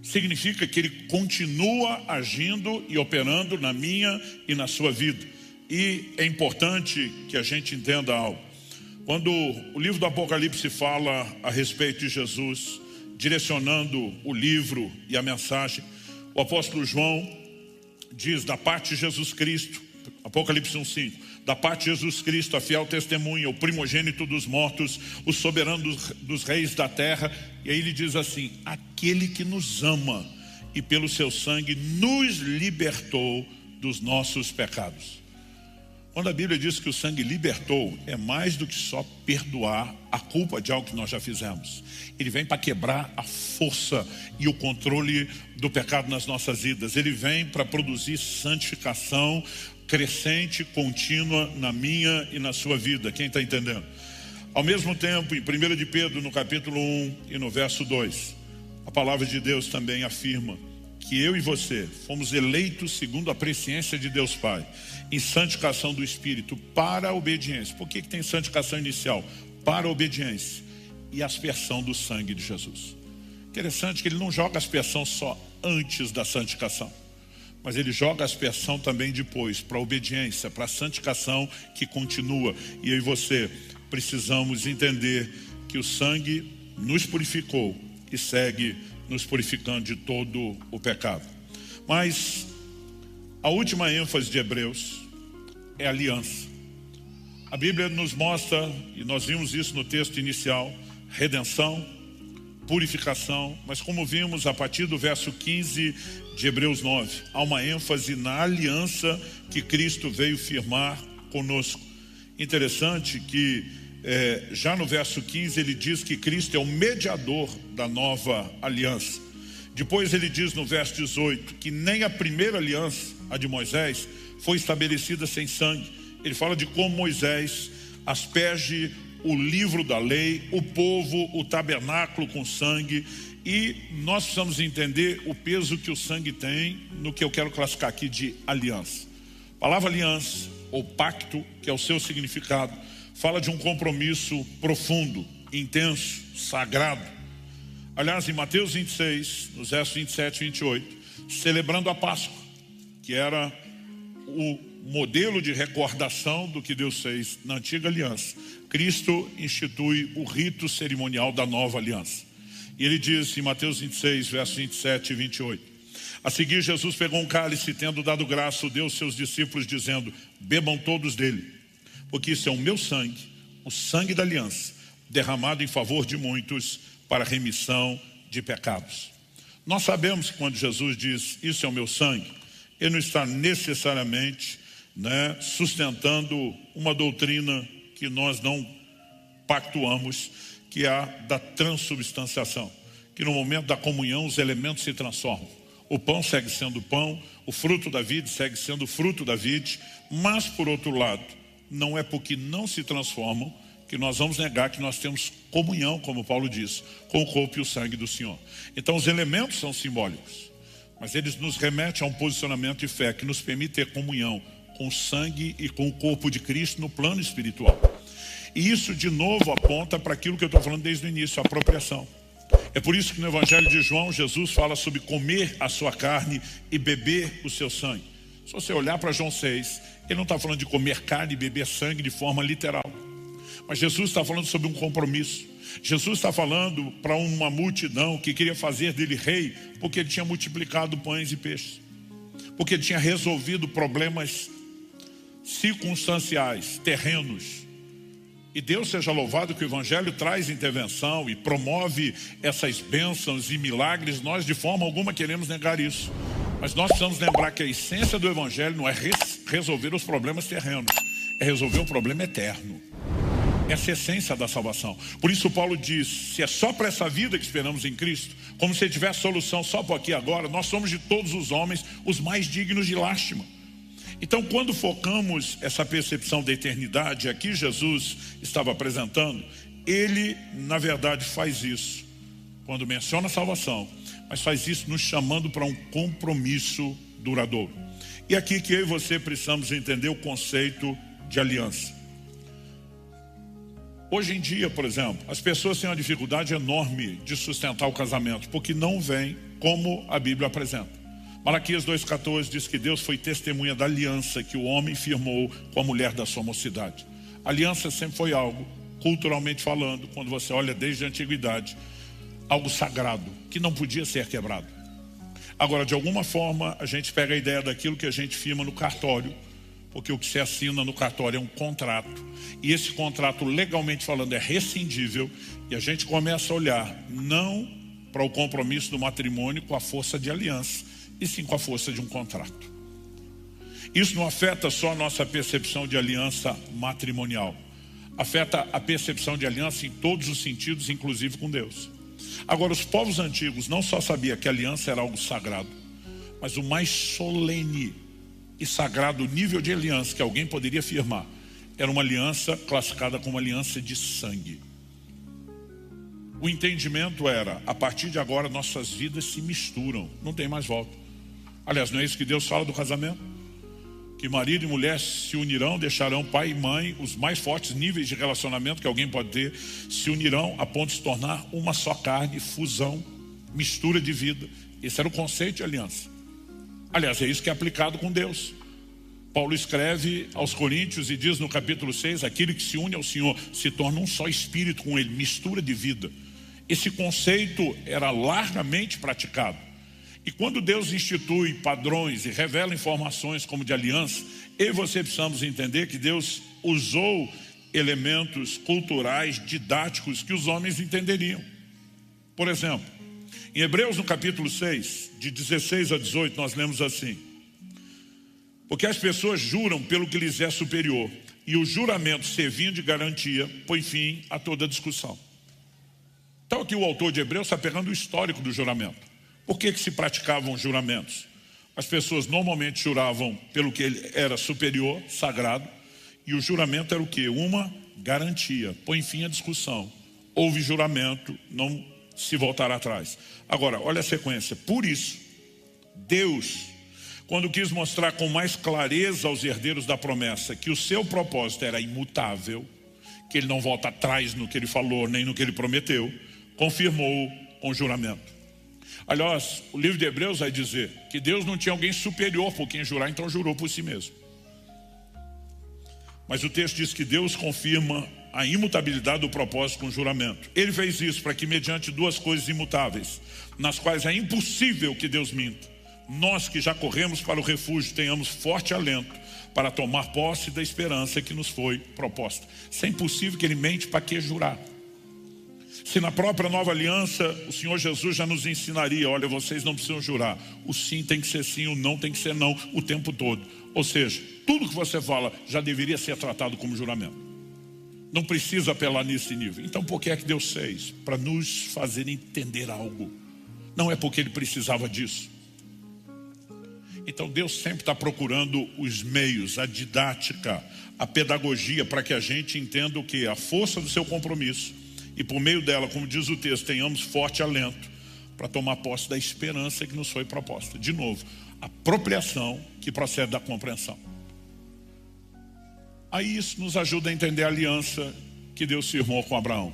Significa que ele continua agindo e operando na minha e na sua vida. E é importante que a gente entenda algo. Quando o livro do Apocalipse fala a respeito de Jesus, direcionando o livro e a mensagem, o apóstolo João diz, da parte de Jesus Cristo, Apocalipse 1:5, da parte de Jesus Cristo, a fiel testemunha, o primogênito dos mortos, o soberano dos reis da terra. E aí ele diz assim, aquele que nos ama e pelo seu sangue nos libertou dos nossos pecados. Quando a Bíblia diz que o sangue libertou, é mais do que só perdoar a culpa de algo que nós já fizemos. Ele vem para quebrar a força e o controle do pecado nas nossas vidas. Ele vem para produzir santificação crescente, contínua na minha e na sua vida. Quem está entendendo? Ao mesmo tempo, em 1 de Pedro, no capítulo 1 e no verso 2, a palavra de Deus também afirma que eu e você fomos eleitos segundo a presciência de Deus Pai, em santificação do Espírito para a obediência. Por que tem santificação inicial? Para a obediência e aspersão do sangue de Jesus. Interessante que ele não joga aspersão só antes da santificação, mas ele joga aspersão também depois, para a obediência, para a santificação que continua. E eu e você precisamos entender que o sangue nos purificou e segue nos purificando de todo o pecado. Mas a última ênfase de Hebreus é a aliança. A Bíblia nos mostra, e nós vimos isso no texto inicial, redenção, purificação, mas como vimos a partir do verso 15 de Hebreus 9, há uma ênfase na aliança que Cristo veio firmar conosco. Interessante que já no verso 15 ele diz que Cristo é o mediador da nova aliança. Depois ele diz no verso 18 que nem a primeira aliança, a de Moisés, foi estabelecida sem sangue. Ele fala de como Moisés asperge o livro da lei, o povo, o tabernáculo com sangue. E nós precisamos entender o peso que o sangue tem no que eu quero classificar aqui de aliança. A palavra aliança, ou pacto, que é o seu significado, fala de um compromisso profundo, intenso, sagrado. Aliás, em Mateus 26, nos versos 27 e 28, celebrando a Páscoa, que era o modelo de recordação do que Deus fez na antiga aliança, Cristo institui o rito cerimonial da nova aliança. E ele diz em Mateus 26, versos 27 e 28, a seguir Jesus pegou um cálice, tendo dado graça, o deu aos seus discípulos, dizendo, bebam todos dele, porque isso é o meu sangue, o sangue da aliança, derramado em favor de muitos para a remissão de pecados. Nós sabemos que quando Jesus diz, isso é o meu sangue, ele não está necessariamente sustentando uma doutrina que nós não pactuamos, que é a da transubstanciação, que no momento da comunhão os elementos se transformam. O pão segue sendo pão, o fruto da vide segue sendo fruto da vide, mas por outro lado, não é porque não se transformam que nós vamos negar que nós temos comunhão, como Paulo diz, com o corpo e o sangue do Senhor. Então os elementos são simbólicos, mas eles nos remetem a um posicionamento de fé que nos permite ter comunhão com o sangue e com o corpo de Cristo no plano espiritual. E isso de novo aponta para aquilo que eu estou falando desde o início, a apropriação. É por isso que no Evangelho de João, Jesus fala sobre comer a sua carne e beber o seu sangue. Se você olhar para João 6, ele não está falando de comer carne e beber sangue de forma literal. Mas Jesus está falando sobre um compromisso. Jesus está falando para uma multidão que queria fazer dele rei, porque ele tinha multiplicado pães e peixes. Porque ele tinha resolvido problemas circunstanciais, terrenos. E Deus seja louvado que o Evangelho traz intervenção e promove essas bênçãos e milagres. Nós de forma alguma queremos negar isso. Mas nós precisamos lembrar que a essência do Evangelho não é resolver os problemas terrenos, é resolver o problema eterno. Essa é a essência da salvação. Por isso Paulo diz, se é só para essa vida que esperamos em Cristo, como se tivesse solução só para aqui e agora, nós somos de todos os homens os mais dignos de lástima. Então quando focamos essa percepção da eternidade, aqui Jesus estava apresentando, ele na verdade faz isso, quando menciona a salvação, mas faz isso nos chamando para um compromisso duradouro. E aqui que eu e você precisamos entender o conceito de aliança. Hoje em dia, por exemplo, as pessoas têm uma dificuldade enorme de sustentar o casamento, porque não vem como a Bíblia apresenta. Malaquias 2,14 diz que Deus foi testemunha da aliança que o homem firmou com a mulher da sua mocidade. A aliança sempre foi algo, culturalmente falando, quando você olha desde a antiguidade, algo sagrado, que não podia ser quebrado. Agora, de alguma forma, a gente pega a ideia daquilo que a gente firma no cartório, porque o que se assina no cartório é um contrato, e esse contrato, legalmente falando, é rescindível, e a gente começa a olhar não para o compromisso do matrimônio com a força de aliança, e sim com a força de um contrato. Isso não afeta só a nossa percepção de aliança matrimonial, afeta a percepção de aliança em todos os sentidos, inclusive com Deus. Agora, os povos antigos não só sabiam que a aliança era algo sagrado, mas o mais solene e sagrado nível de aliança que alguém poderia firmar era uma aliança classificada como aliança de sangue. O entendimento era, a partir de agora nossas vidas se misturam, não tem mais volta. Aliás, não é isso que Deus fala do casamento? Que marido e mulher se unirão, deixarão pai e mãe, os mais fortes níveis de relacionamento que alguém pode ter, se unirão a ponto de se tornar uma só carne, fusão, mistura de vida. Esse era o conceito de aliança. Aliás, é isso que é aplicado com Deus. Paulo escreve aos Coríntios e diz no capítulo 6, aquele que se une ao Senhor se torna um só espírito com ele, mistura de vida. Esse conceito era largamente praticado. E quando Deus institui padrões e revela informações como de aliança, eu e você precisamos entender que Deus usou elementos culturais, didáticos, que os homens entenderiam. Por exemplo, em Hebreus no capítulo 6, de 16 a 18, nós lemos assim: porque as pessoas juram pelo que lhes é superior, e o juramento servindo de garantia põe fim a toda discussão. Então aqui o autor de Hebreus está pegando o histórico do juramento. Por que se praticavam juramentos? As pessoas normalmente juravam pelo que era superior, sagrado, e o juramento era o quê? Uma garantia, põe fim à discussão. Houve juramento, não se voltará atrás. Agora, olha a sequência. Por isso, Deus, quando quis mostrar com mais clareza aos herdeiros da promessa que o seu propósito era imutável, que ele não volta atrás no que ele falou, nem no que ele prometeu, confirmou com juramento. Aliás, o livro de Hebreus vai dizer que Deus não tinha alguém superior por quem jurar, então jurou por si mesmo. Mas o texto diz que Deus confirma a imutabilidade do propósito com o juramento. Ele fez isso para que, mediante duas coisas imutáveis, nas quais é impossível que Deus minta, nós que já corremos para o refúgio tenhamos forte alento para tomar posse da esperança que nos foi proposta. Se é impossível que ele mente, para que jurar? Se na própria nova aliança o Senhor Jesus já nos ensinaria, olha, vocês não precisam jurar, o sim tem que ser sim, o não tem que ser não, o tempo todo. Ou seja, tudo que você fala já deveria ser tratado como juramento. Não precisa apelar nesse nível. Então por que é que Deus fez? Para nos fazer entender algo. Não é porque ele precisava disso. Então Deus sempre está procurando os meios, a didática, a pedagogia, para que a gente entenda o que? A força do seu compromisso. E por meio dela, como diz o texto, tenhamos forte alento para tomar posse da esperança que nos foi proposta. De novo, apropriação que procede da compreensão. Aí isso nos ajuda a entender a aliança que Deus firmou com Abraão.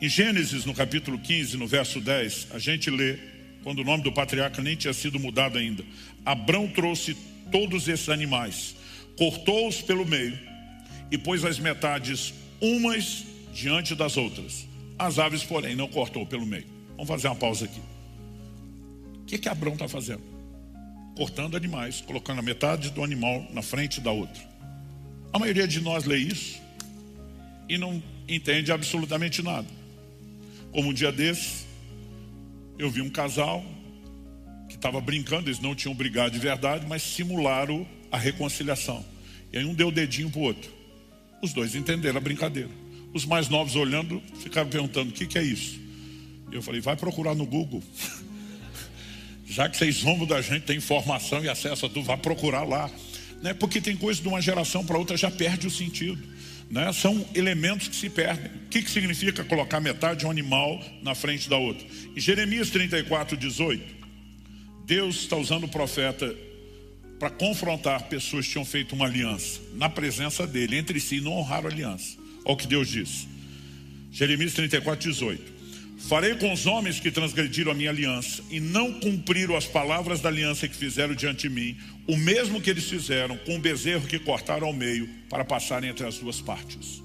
Em Gênesis, no capítulo 15, no verso 10, a gente lê, quando o nome do patriarca nem tinha sido mudado ainda: Abrão trouxe todos esses animais, cortou-os pelo meio e pôs as metades umas diante das outras. As aves, porém, não cortou pelo meio. Vamos fazer uma pausa aqui. O que Abrão está fazendo? Cortando animais, colocando a metade do animal na frente da outra. A maioria de nós lê isso e não entende absolutamente nada. Como um dia desses, eu vi um casal que estava brincando, eles não tinham brigado de verdade, mas simularam a reconciliação. E aí um deu o dedinho para o outro. Os dois entenderam a brincadeira. Os mais novos olhando, ficaram perguntando: o que é isso? Eu falei: vai procurar no Google. Já que vocês zombam da gente, tem informação e acesso a tudo, vai procurar lá. Né? Porque tem coisa de uma geração para outra já perde o sentido. Né? São elementos que se perdem. O que significa colocar metade de um animal na frente da outra? Em Jeremias 34, 18, Deus está usando o profeta para confrontar pessoas que tinham feito uma aliança na presença dele, entre si, e não honraram a aliança. Olha o que Deus diz. Jeremias 34, 18. Farei com os homens que transgrediram a minha aliança e não cumpriram as palavras da aliança que fizeram diante de mim, o mesmo que eles fizeram com o bezerro que cortaram ao meio para passarem entre as duas partes.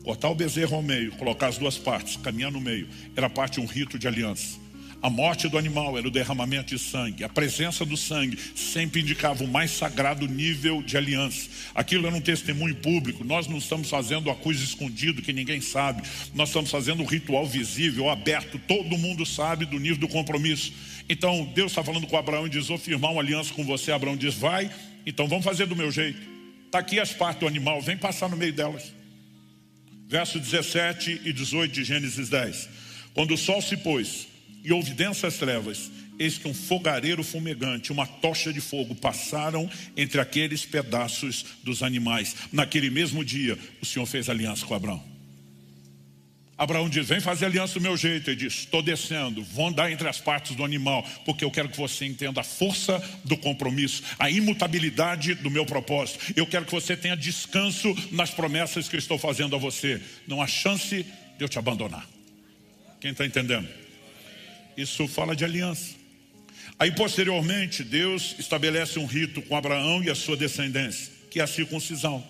Cortar o bezerro ao meio, colocar as duas partes, caminhar no meio, era parte de um rito de aliança. A morte do animal era o derramamento de sangue. A presença do sangue sempre indicava o mais sagrado nível de aliança. Aquilo era um testemunho público. Nós não estamos fazendo a coisa escondida que ninguém sabe. Nós estamos fazendo um ritual visível, aberto. Todo mundo sabe do nível do compromisso. Então Deus está falando com Abraão e diz: vou firmar uma aliança com você. Abraão diz: vai, então vamos fazer do meu jeito. Está aqui as partes do animal, vem passar no meio delas. Verso 17 e 18 de Gênesis 10. Quando o sol se pôs e houve densas trevas, eis que um fogareiro fumegante, uma tocha de fogo, passaram entre aqueles pedaços dos animais. Naquele mesmo dia, o Senhor fez aliança com Abraão. Abraão diz: vem fazer aliança do meu jeito. Ele diz: estou descendo, vou andar entre as partes do animal, porque eu quero que você entenda a força do compromisso, a imutabilidade do meu propósito. Eu quero que você tenha descanso nas promessas que eu estou fazendo a você. Não há chance de eu te abandonar. Quem está entendendo? Isso fala de aliança. Aí posteriormente Deus estabelece um rito com Abraão e a sua descendência, que é a circuncisão.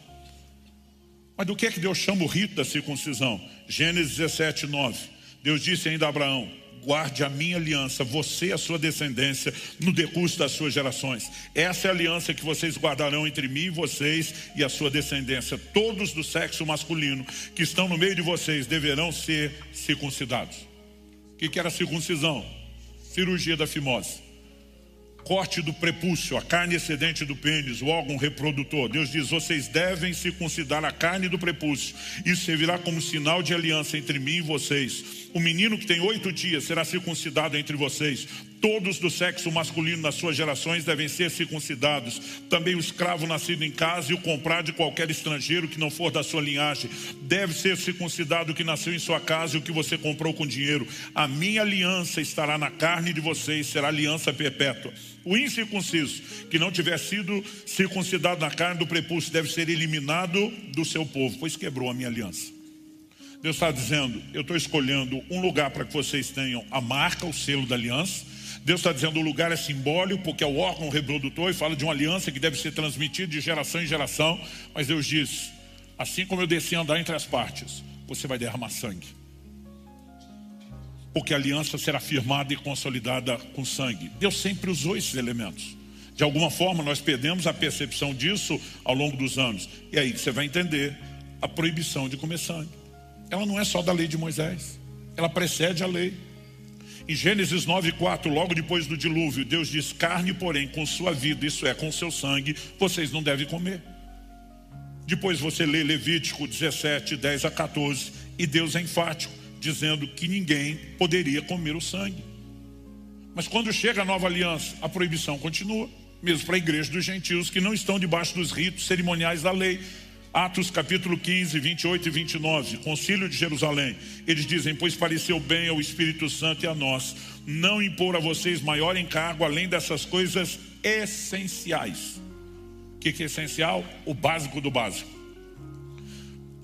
Mas do que é que Deus chama o rito da circuncisão? Gênesis 17, 9. Deus disse ainda a Abraão: guarde a minha aliança, você e a sua descendência, no decurso das suas gerações. Essa é a aliança que vocês guardarão entre mim e vocês e a sua descendência. Todos do sexo masculino que estão no meio de vocês deverão ser circuncidados. O que era a circuncisão? Cirurgia da fimose. Corte do prepúcio, a carne excedente do pênis, o órgão reprodutor. Deus diz: vocês devem circuncidar a carne do prepúcio. Isso servirá como sinal de aliança entre mim e vocês. O menino que tem 8 dias será circuncidado entre vocês. Todos do sexo masculino nas suas gerações devem ser circuncidados. Também o escravo nascido em casa e o comprado de qualquer estrangeiro que não for da sua linhagem deve ser circuncidado, o que nasceu em sua casa e o que você comprou com dinheiro. A minha aliança estará na carne de vocês, será aliança perpétua. O incircunciso que não tiver sido circuncidado na carne do prepúcio deve ser eliminado do seu povo, pois quebrou a minha aliança. Deus está dizendo: eu estou escolhendo um lugar para que vocês tenham a marca, o selo da aliança. Deus está dizendo: o lugar é simbólico, porque é o órgão reprodutor, e fala de uma aliança que deve ser transmitida de geração em geração. Mas Deus diz: assim como eu desci a andar entre as partes, você vai derramar sangue, porque a aliança será firmada e consolidada com sangue. Deus sempre usou esses elementos. De alguma forma nós perdemos a percepção disso ao longo dos anos. E aí você vai entender a proibição de comer sangue. Ela não é só da lei de Moisés, ela precede a lei. Em Gênesis 9:4, logo depois do dilúvio, Deus diz: carne, porém, com sua vida, isso é, com seu sangue, vocês não devem comer. Depois você lê Levítico 17, 10 a 14, e Deus é enfático, dizendo que ninguém poderia comer o sangue. Mas quando chega a nova aliança, a proibição continua. mesmo para a igreja dos gentios que não estão debaixo dos ritos cerimoniais da lei. Atos capítulo 15, 28 e 29, Concílio de Jerusalém. Eles dizem: pois pareceu bem ao Espírito Santo e a nós não impor a vocês maior encargo além dessas coisas essenciais. O que é essencial? O básico do básico.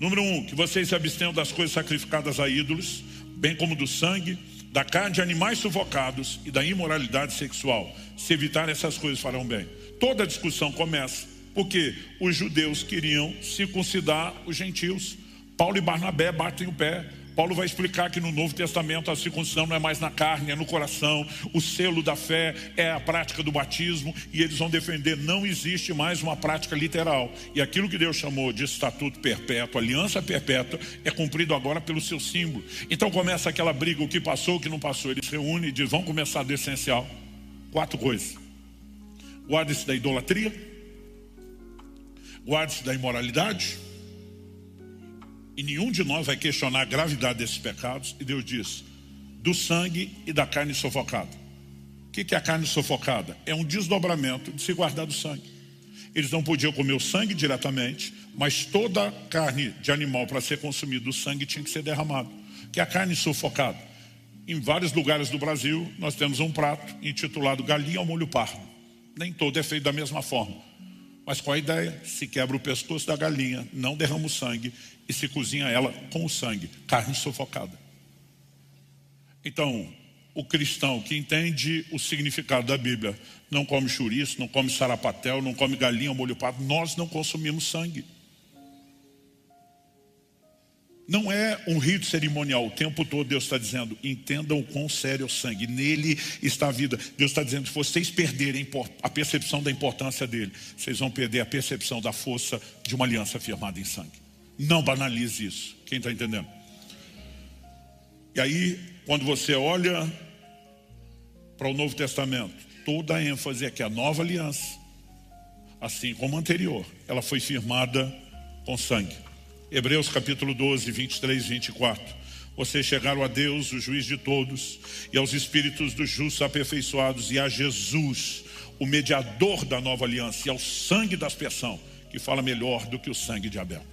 Número 1, que vocês se abstenham das coisas sacrificadas a ídolos, bem como do sangue, da carne de animais sufocados e da imoralidade sexual. Se evitar essas coisas, farão bem. Toda a discussão começa porque os judeus queriam circuncidar os gentios. Paulo e Barnabé batem o pé. Paulo vai explicar que no Novo Testamento a circuncisão não é mais na carne, é no coração. O selo da fé é a prática do batismo. E eles vão defender: não existe mais uma prática literal. E aquilo que Deus chamou de estatuto perpétuo, aliança perpétua, é cumprido agora pelo seu símbolo. Então começa aquela briga: o que passou, o que não passou. Eles se reúnem e dizem: vamos começar do essencial. 4 coisas: guarde-se da idolatria, guarde-se da imoralidade. E nenhum de nós vai questionar a gravidade desses pecados. E Deus diz: do sangue e da carne sufocada. O que é a carne sufocada? É um desdobramento de se guardar do sangue. Eles não podiam comer o sangue diretamente, mas toda a carne de animal para ser consumido, o sangue tinha que ser derramado. O que é a carne sufocada? Em vários lugares do Brasil nós temos um prato intitulado galinha ao molho pardo. Nem todo é feito da mesma forma. Mas qual a ideia? Se quebra o pescoço da galinha, não derrama o sangue e se cozinha ela com o sangue, carne sufocada. Então, o cristão que entende o significado da Bíblia não come chouriço, não come sarapatel, não come galinha ao molho pardo. Nós não consumimos sangue. Não é um rito cerimonial. O tempo todo Deus está dizendo: entendam o quão sério é o sangue. Nele está a vida. Deus está dizendo: se vocês perderem a percepção da importância dele, vocês vão perder a percepção da força de uma aliança firmada em sangue. Não banalize isso. Quem está entendendo? E aí, quando você olha para o Novo Testamento, toda a ênfase é que a nova aliança, assim como a anterior, ela foi firmada com sangue. Hebreus capítulo 12, 23 e 24. Vocês chegaram a Deus, o juiz de todos, e aos espíritos dos justos aperfeiçoados, e a Jesus, o mediador da nova aliança, e ao sangue da aspersão, que fala melhor do que o sangue de Abel.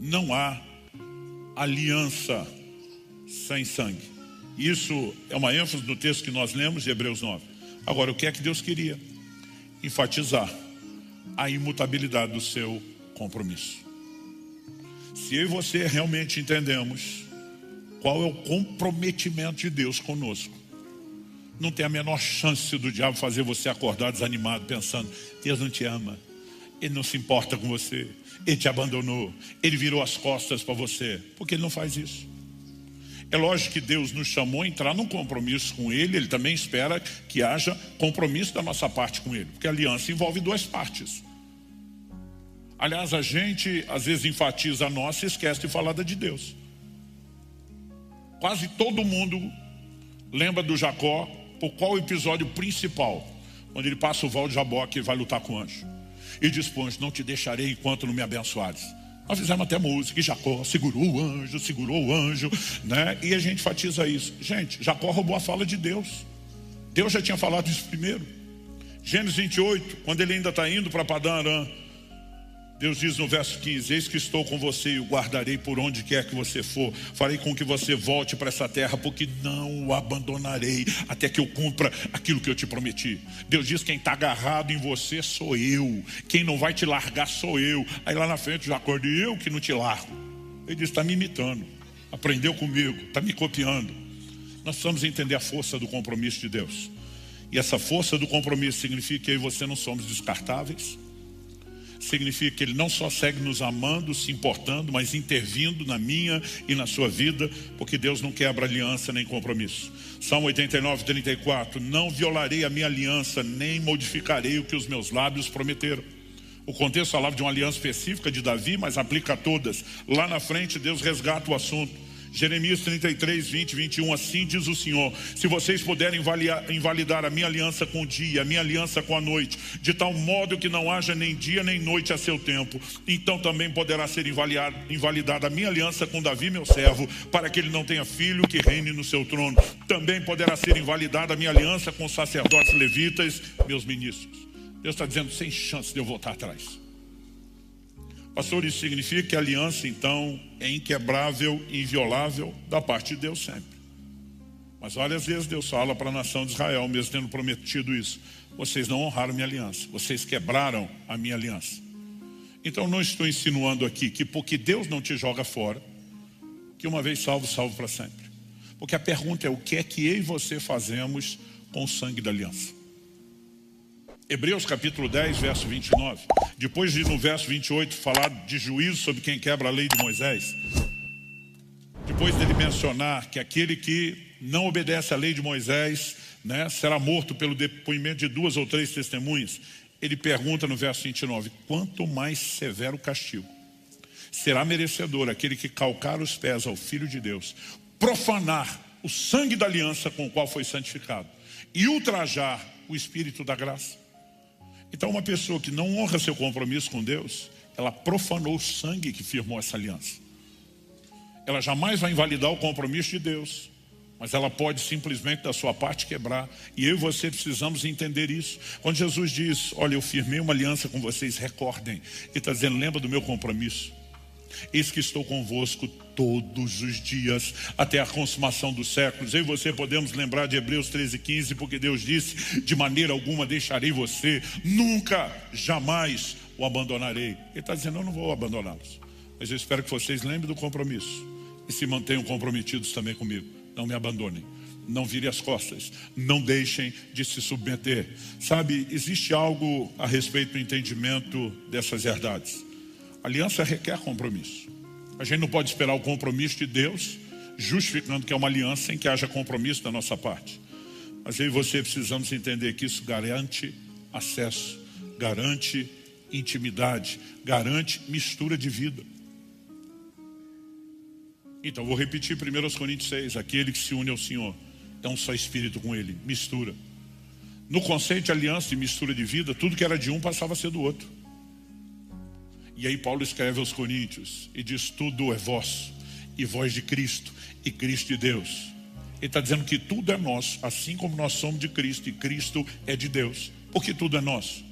Não há aliança sem sangue. Isso é uma ênfase no texto que nós lemos de Hebreus 9. Agora, o que é que Deus queria? Enfatizar a imutabilidade do seu compromisso. Se eu e você realmente entendemos qual é o comprometimento de Deus conosco, não tem a menor chance do diabo fazer você acordar desanimado, pensando: Deus não te ama, Ele não se importa com você, Ele te abandonou, Ele virou as costas para você. Porque Ele não faz isso. É lógico que Deus nos chamou a entrar num compromisso com Ele. Ele também espera que haja compromisso da nossa parte com Ele, porque a aliança envolve 2 partes. Aliás, a gente às vezes enfatiza a nossa e esquece de falar da de Deus. Quase todo mundo lembra do Jacó por qual episódio principal? Quando ele passa o val de Jaboque e vai lutar com o anjo. E diz para o anjo: não te deixarei enquanto não me abençoares. Nós fizemos até música, e Jacó segurou o anjo, né? E a gente enfatiza isso. Gente, Jacó roubou a fala de Deus. Deus já tinha falado isso primeiro. Gênesis 28, quando ele ainda está indo para Padã Arã, Deus diz no verso 15: eis que estou com você e o guardarei por onde quer que você for. Farei com que você volte para essa terra, porque não o abandonarei até que eu cumpra aquilo que eu te prometi. Deus diz: quem está agarrado em você sou eu, quem não vai te largar sou eu. Aí lá na frente Jacó diz: eu que não te largo. Ele diz: está me imitando, aprendeu comigo, está me copiando. Nós precisamos entender a força do compromisso de Deus. E essa força do compromisso significa que eu e você não somos descartáveis. Significa que Ele não só segue nos amando, se importando, mas intervindo na minha e na sua vida, porque Deus não quebra aliança nem compromisso. Salmo 89, 34: não violarei a minha aliança, nem modificarei o que os meus lábios prometeram. O contexto falava de uma aliança específica de Davi, mas aplica a todas. Lá na frente Deus resgata o assunto. Jeremias 33, 20 e 21, assim diz o Senhor: se vocês puderem invalidar a minha aliança com o dia, a minha aliança com a noite, de tal modo que não haja nem dia nem noite a seu tempo, então também poderá ser invalidada a minha aliança com Davi meu servo, para que ele não tenha filho que reine no seu trono. Também poderá ser invalidada a minha aliança com os sacerdotes levitas, meus ministros. Deus está dizendo, sem chance de eu voltar atrás. Pastor, isso significa que a aliança então é inquebrável e inviolável da parte de Deus sempre. Mas várias vezes Deus fala para a nação de Israel, mesmo tendo prometido isso: vocês não honraram minha aliança, vocês quebraram a minha aliança. Então não estou insinuando aqui que porque Deus não te joga fora, que uma vez salvo, salvo para sempre. Porque a pergunta é: o que é que eu e você fazemos com o sangue da aliança? Hebreus capítulo 10, verso 29. Depois de no verso 28 falar de juízo sobre quem quebra a lei de Moisés, depois dele mencionar que aquele que não obedece à lei de Moisés, será morto pelo depoimento de 2 ou 3 testemunhas, ele pergunta no verso 29, quanto mais severo o castigo será merecedor aquele que calcar os pés ao Filho de Deus, profanar o sangue da aliança com o qual foi santificado e ultrajar o Espírito da graça. Então uma pessoa que não honra seu compromisso com Deus, ela profanou o sangue que firmou essa aliança. Ela jamais vai invalidar o compromisso de Deus, mas ela pode simplesmente da sua parte quebrar. E eu e você precisamos entender isso. Quando Jesus diz, olha, eu firmei uma aliança com vocês, recordem. Ele está dizendo, lembra do meu compromisso. Eis que estou convosco todos os dias, até a consumação dos séculos. Eu e você podemos lembrar de Hebreus 13, 15, porque Deus disse, de maneira alguma deixarei você, nunca, jamais o abandonarei. Ele está dizendo, eu não vou abandoná-los, mas eu espero que vocês lembrem do compromisso e se mantenham comprometidos também comigo. Não me abandonem, não virem as costas, não deixem de se submeter. Sabe, existe algo a respeito do entendimento dessas verdades. Aliança requer compromisso. A gente não pode esperar o compromisso de Deus, justificando que é uma aliança sem que haja compromisso da nossa parte. Mas eu e você precisamos entender que isso garante acesso, garante intimidade, garante mistura de vida. Então vou repetir 1 Coríntios 6, aquele que se une ao Senhor é um só espírito com Ele, mistura. No conceito de aliança e mistura de vida, tudo que era de um passava a ser do outro. E aí Paulo escreve aos Coríntios e diz, tudo é vosso, e vós de Cristo, e Cristo de Deus. Ele está dizendo que tudo é nosso, assim como nós somos de Cristo, e Cristo é de Deus. Por que tudo é nosso?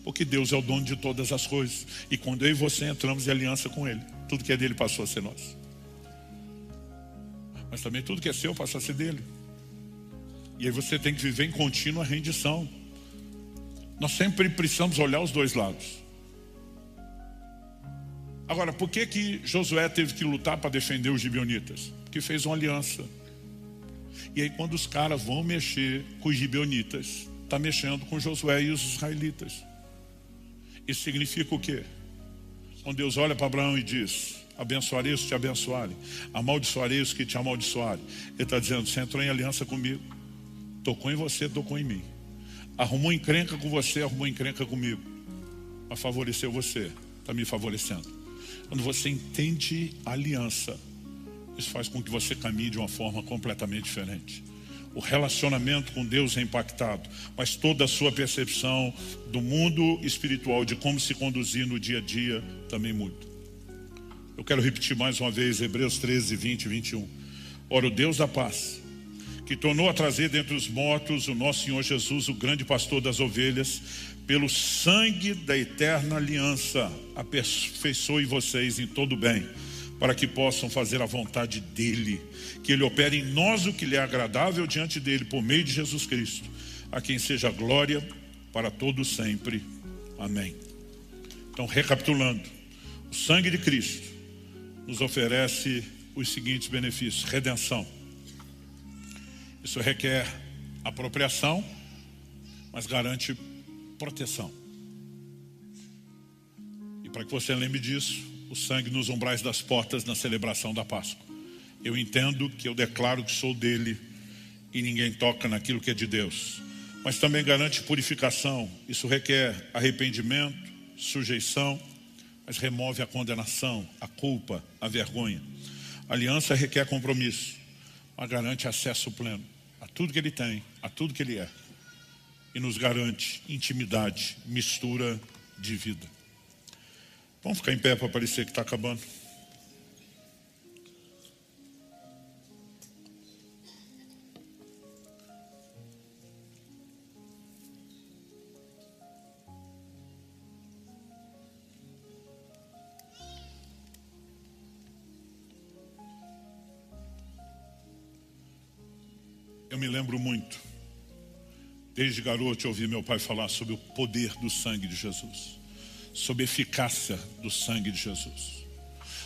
Porque Deus é o dono de todas as coisas. E quando eu e você entramos em aliança com Ele, tudo que é dele passou a ser nosso. Mas também tudo que é seu passa a ser dele. E aí você tem que viver em contínua rendição. Nós sempre precisamos olhar os dois lados. Agora, por que Josué teve que lutar para defender os gibeonitas? Porque fez uma aliança. E aí quando os caras vão mexer com os gibeonitas, está mexendo com Josué e os israelitas. Isso significa o quê? Quando Deus olha para Abraão e diz, abençoarei os que te abençoarem, amaldiçoarei os que te amaldiçoarem. Ele está dizendo, você entrou em aliança comigo, tocou em você, tocou em mim. Arrumou encrenca com você, arrumou encrenca comigo. Mas favoreceu você, está me favorecendo. Quando você entende a aliança, isso faz com que você caminhe de uma forma completamente diferente. O relacionamento com Deus é impactado, mas toda a sua percepção do mundo espiritual, de como se conduzir no dia a dia, também muda. Eu quero repetir mais uma vez Hebreus 13, 20 e 21. Ora, o Deus da paz, que tornou a trazer dentre os mortos o nosso Senhor Jesus, o grande pastor das ovelhas, pelo sangue da eterna aliança, aperfeiçoe vocês em todo bem, para que possam fazer a vontade dEle, que Ele opere em nós o que lhe é agradável diante dEle, por meio de Jesus Cristo, a quem seja glória para todos sempre. Amém. Então, recapitulando, o sangue de Cristo nos oferece os seguintes benefícios: redenção. Isso requer apropriação, mas garante proteção. E para que você lembre disso, o sangue nos umbrais das portas na celebração da Páscoa. Eu entendo que eu declaro que sou dele e ninguém toca naquilo que é de Deus. Mas também garante purificação. Isso requer arrependimento, sujeição, mas remove a condenação, a culpa, a vergonha. Aliança requer compromisso, mas garante acesso pleno a tudo que Ele tem, a tudo que Ele é. E nos garante intimidade, mistura de vida. Vamos ficar em pé para parecer que está acabando. Eu me lembro muito, desde garoto eu ouvi meu pai falar sobre o poder do sangue de Jesus, sobre a eficácia do sangue de Jesus,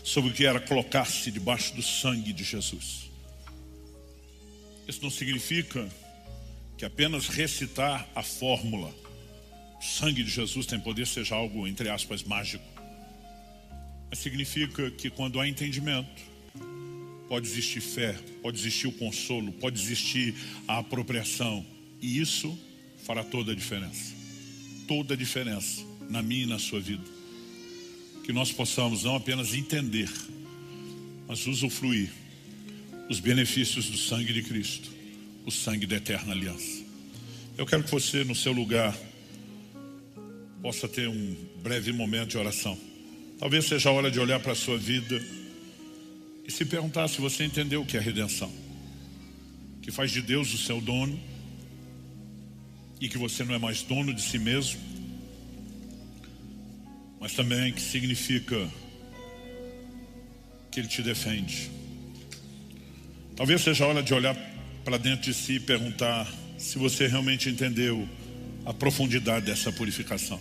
sobre o que era colocar-se debaixo do sangue de Jesus. Isso não significa que apenas recitar a fórmula, o sangue de Jesus tem poder, seja algo, entre aspas, mágico. Mas significa que quando há entendimento, pode existir fé, pode existir o consolo, pode existir a apropriação. E isso fará toda a diferença. Toda a diferença na minha e na sua vida. Que nós possamos não apenas entender, mas usufruir os benefícios do sangue de Cristo, o sangue da eterna aliança. Eu quero que você, no seu lugar, possa ter um breve momento de oração. Talvez seja a hora de olhar para a sua vida e se perguntar se você entendeu o que é redenção, que faz de Deus o seu dono e que você não é mais dono de si mesmo, mas também que significa que Ele te defende. Talvez seja a hora de olhar para dentro de si e perguntar se você realmente entendeu a profundidade dessa purificação.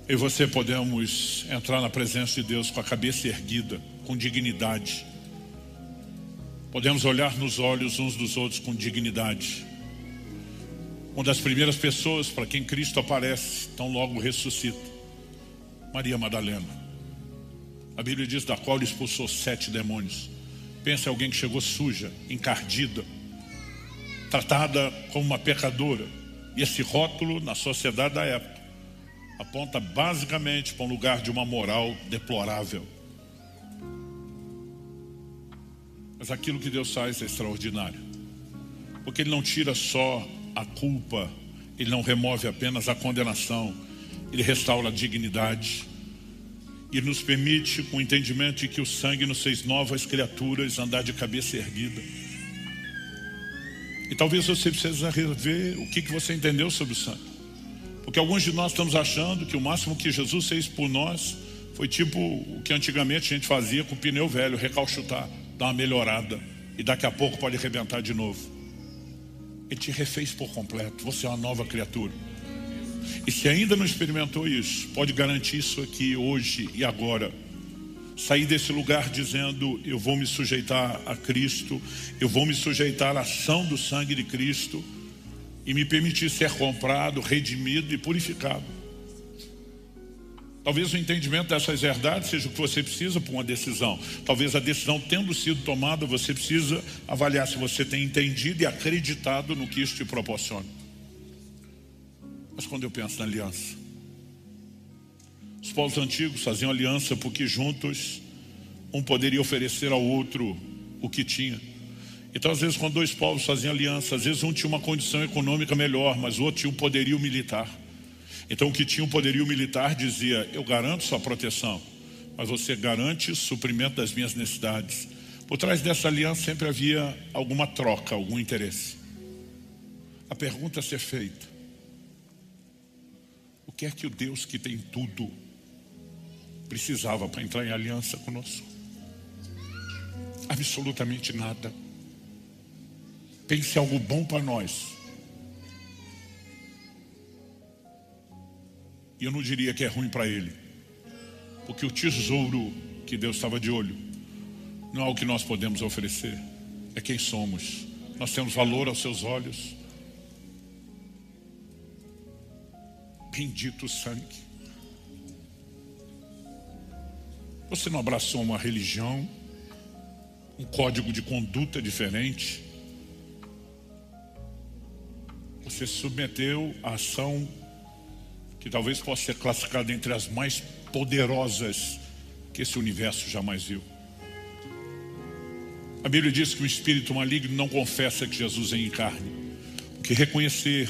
Eu e você podemos entrar na presença de Deus com a cabeça erguida, com dignidade. Podemos olhar nos olhos uns dos outros com dignidade. Uma das primeiras pessoas para quem Cristo aparece, tão logo ressuscita, Maria Madalena. A Bíblia diz da qual Ele expulsou 7 demônios. Pensa em alguém que chegou suja, encardida, tratada como uma pecadora. E esse rótulo na sociedade da época aponta basicamente para um lugar de uma moral deplorável. Mas aquilo que Deus faz é extraordinário, porque Ele não tira só a culpa, Ele não remove apenas a condenação, Ele restaura a dignidade e nos permite, com o entendimento de que o sangue nos fez novas criaturas, andar de cabeça erguida. E talvez você precise rever o que você entendeu sobre o sangue. Porque alguns de nós estamos achando que o máximo que Jesus fez por nós foi tipo o que antigamente a gente fazia com o pneu velho, recalchutar, dar uma melhorada e daqui a pouco pode arrebentar de novo. Ele te refez por completo, você é uma nova criatura. E se ainda não experimentou isso, pode garantir isso aqui hoje e agora. Sair desse lugar dizendo: eu vou me sujeitar a Cristo, eu vou me sujeitar à ação do sangue de Cristo e me permitir ser comprado, redimido e purificado. Talvez o entendimento dessas verdades seja o que você precisa para uma decisão. Talvez a decisão tendo sido tomada, você precisa avaliar se você tem entendido e acreditado no que isso te proporciona. Mas quando eu penso na aliança, os povos antigos faziam aliança porque juntos um poderia oferecer ao outro o que tinha. Então às vezes quando dois povos faziam aliança, às vezes um tinha uma condição econômica melhor, mas o outro tinha um poderio militar. Então o que tinha um poderio militar dizia: eu garanto sua proteção, mas você garante o suprimento das minhas necessidades. Por trás dessa aliança sempre havia alguma troca, algum interesse. A pergunta a ser feita: o que é que o Deus que tem tudo precisava para entrar em aliança conosco? Absolutamente nada. Pense algo bom para nós. E eu não diria que é ruim para Ele, porque o tesouro que Deus estava de olho não é o que nós podemos oferecer, é quem somos. Nós temos valor aos seus olhos. Bendito sangue. Você não abraçou uma religião, um código de conduta diferente. Você se submeteu à ação que talvez possa ser classificada entre as mais poderosas que esse universo jamais viu. A Bíblia diz que o espírito maligno não confessa que Jesus vem em carne. Porque reconhecer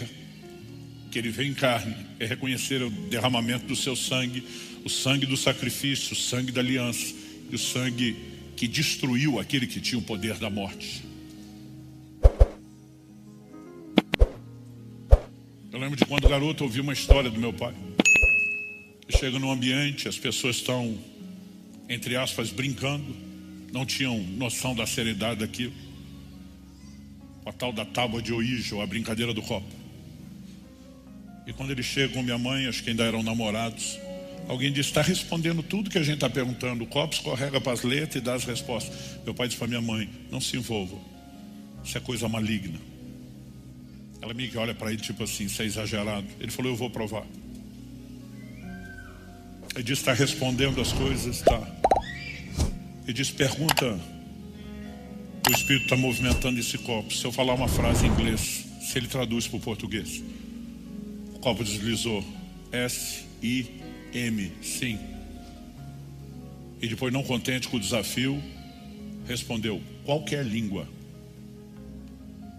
que ele vem em carne é reconhecer o derramamento do seu sangue, o sangue do sacrifício, o sangue da aliança e o sangue que destruiu aquele que tinha o poder da morte. Eu lembro de quando garoto ouvi uma história do meu pai. Eu chego num ambiente, as pessoas estão, entre aspas, brincando, não tinham noção da seriedade daquilo. Com a tal da tábua de Ouija, ou a brincadeira do copo. E quando ele chega com minha mãe, acho que ainda eram namorados, alguém disse, está respondendo tudo que a gente está perguntando. O copo escorrega para as letras e dá as respostas. Meu pai disse para minha mãe, não se envolva, isso é coisa maligna. Ela meio que olha para ele tipo assim, isso é exagerado. Ele falou, eu vou provar. Ele disse, está respondendo as coisas, está. Ele disse, pergunta, o Espírito está movimentando esse copo. Se eu falar uma frase em inglês, se ele traduz para o português. O copo deslizou. S-I-M, sim. E depois, não contente com o desafio, respondeu, qualquer língua.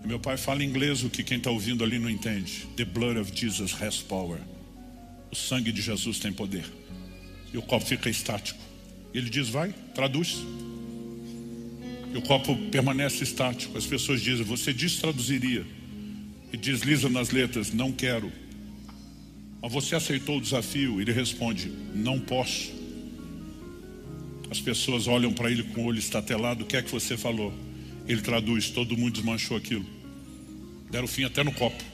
E meu pai fala em inglês o que quem está ouvindo ali não entende. The blood of Jesus has power. O sangue de Jesus tem poder. E o copo fica estático. Ele diz, vai, traduz. E o copo permanece estático. As pessoas dizem, você traduziria. E desliza nas letras, não quero. Mas você aceitou o desafio? Ele responde, não posso. As pessoas olham para ele com o olho estatelado, o que é que você falou? Ele traduz, todo mundo desmanchou aquilo. Deram fim até no copo.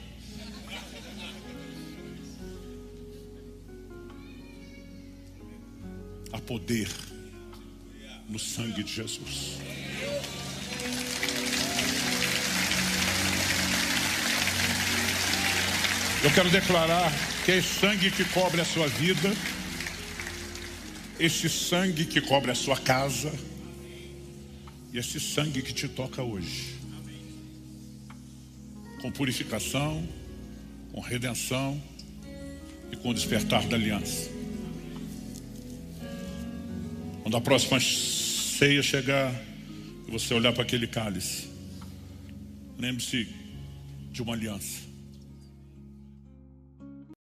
Há poder no sangue de Jesus. Eu quero declarar que é esse sangue que cobre a sua vida, esse sangue que cobre a sua casa, e esse sangue que te toca hoje, com purificação, com redenção e com o despertar da aliança. Quando a próxima ceia chegar e você olhar para aquele cálice, lembre-se de uma aliança.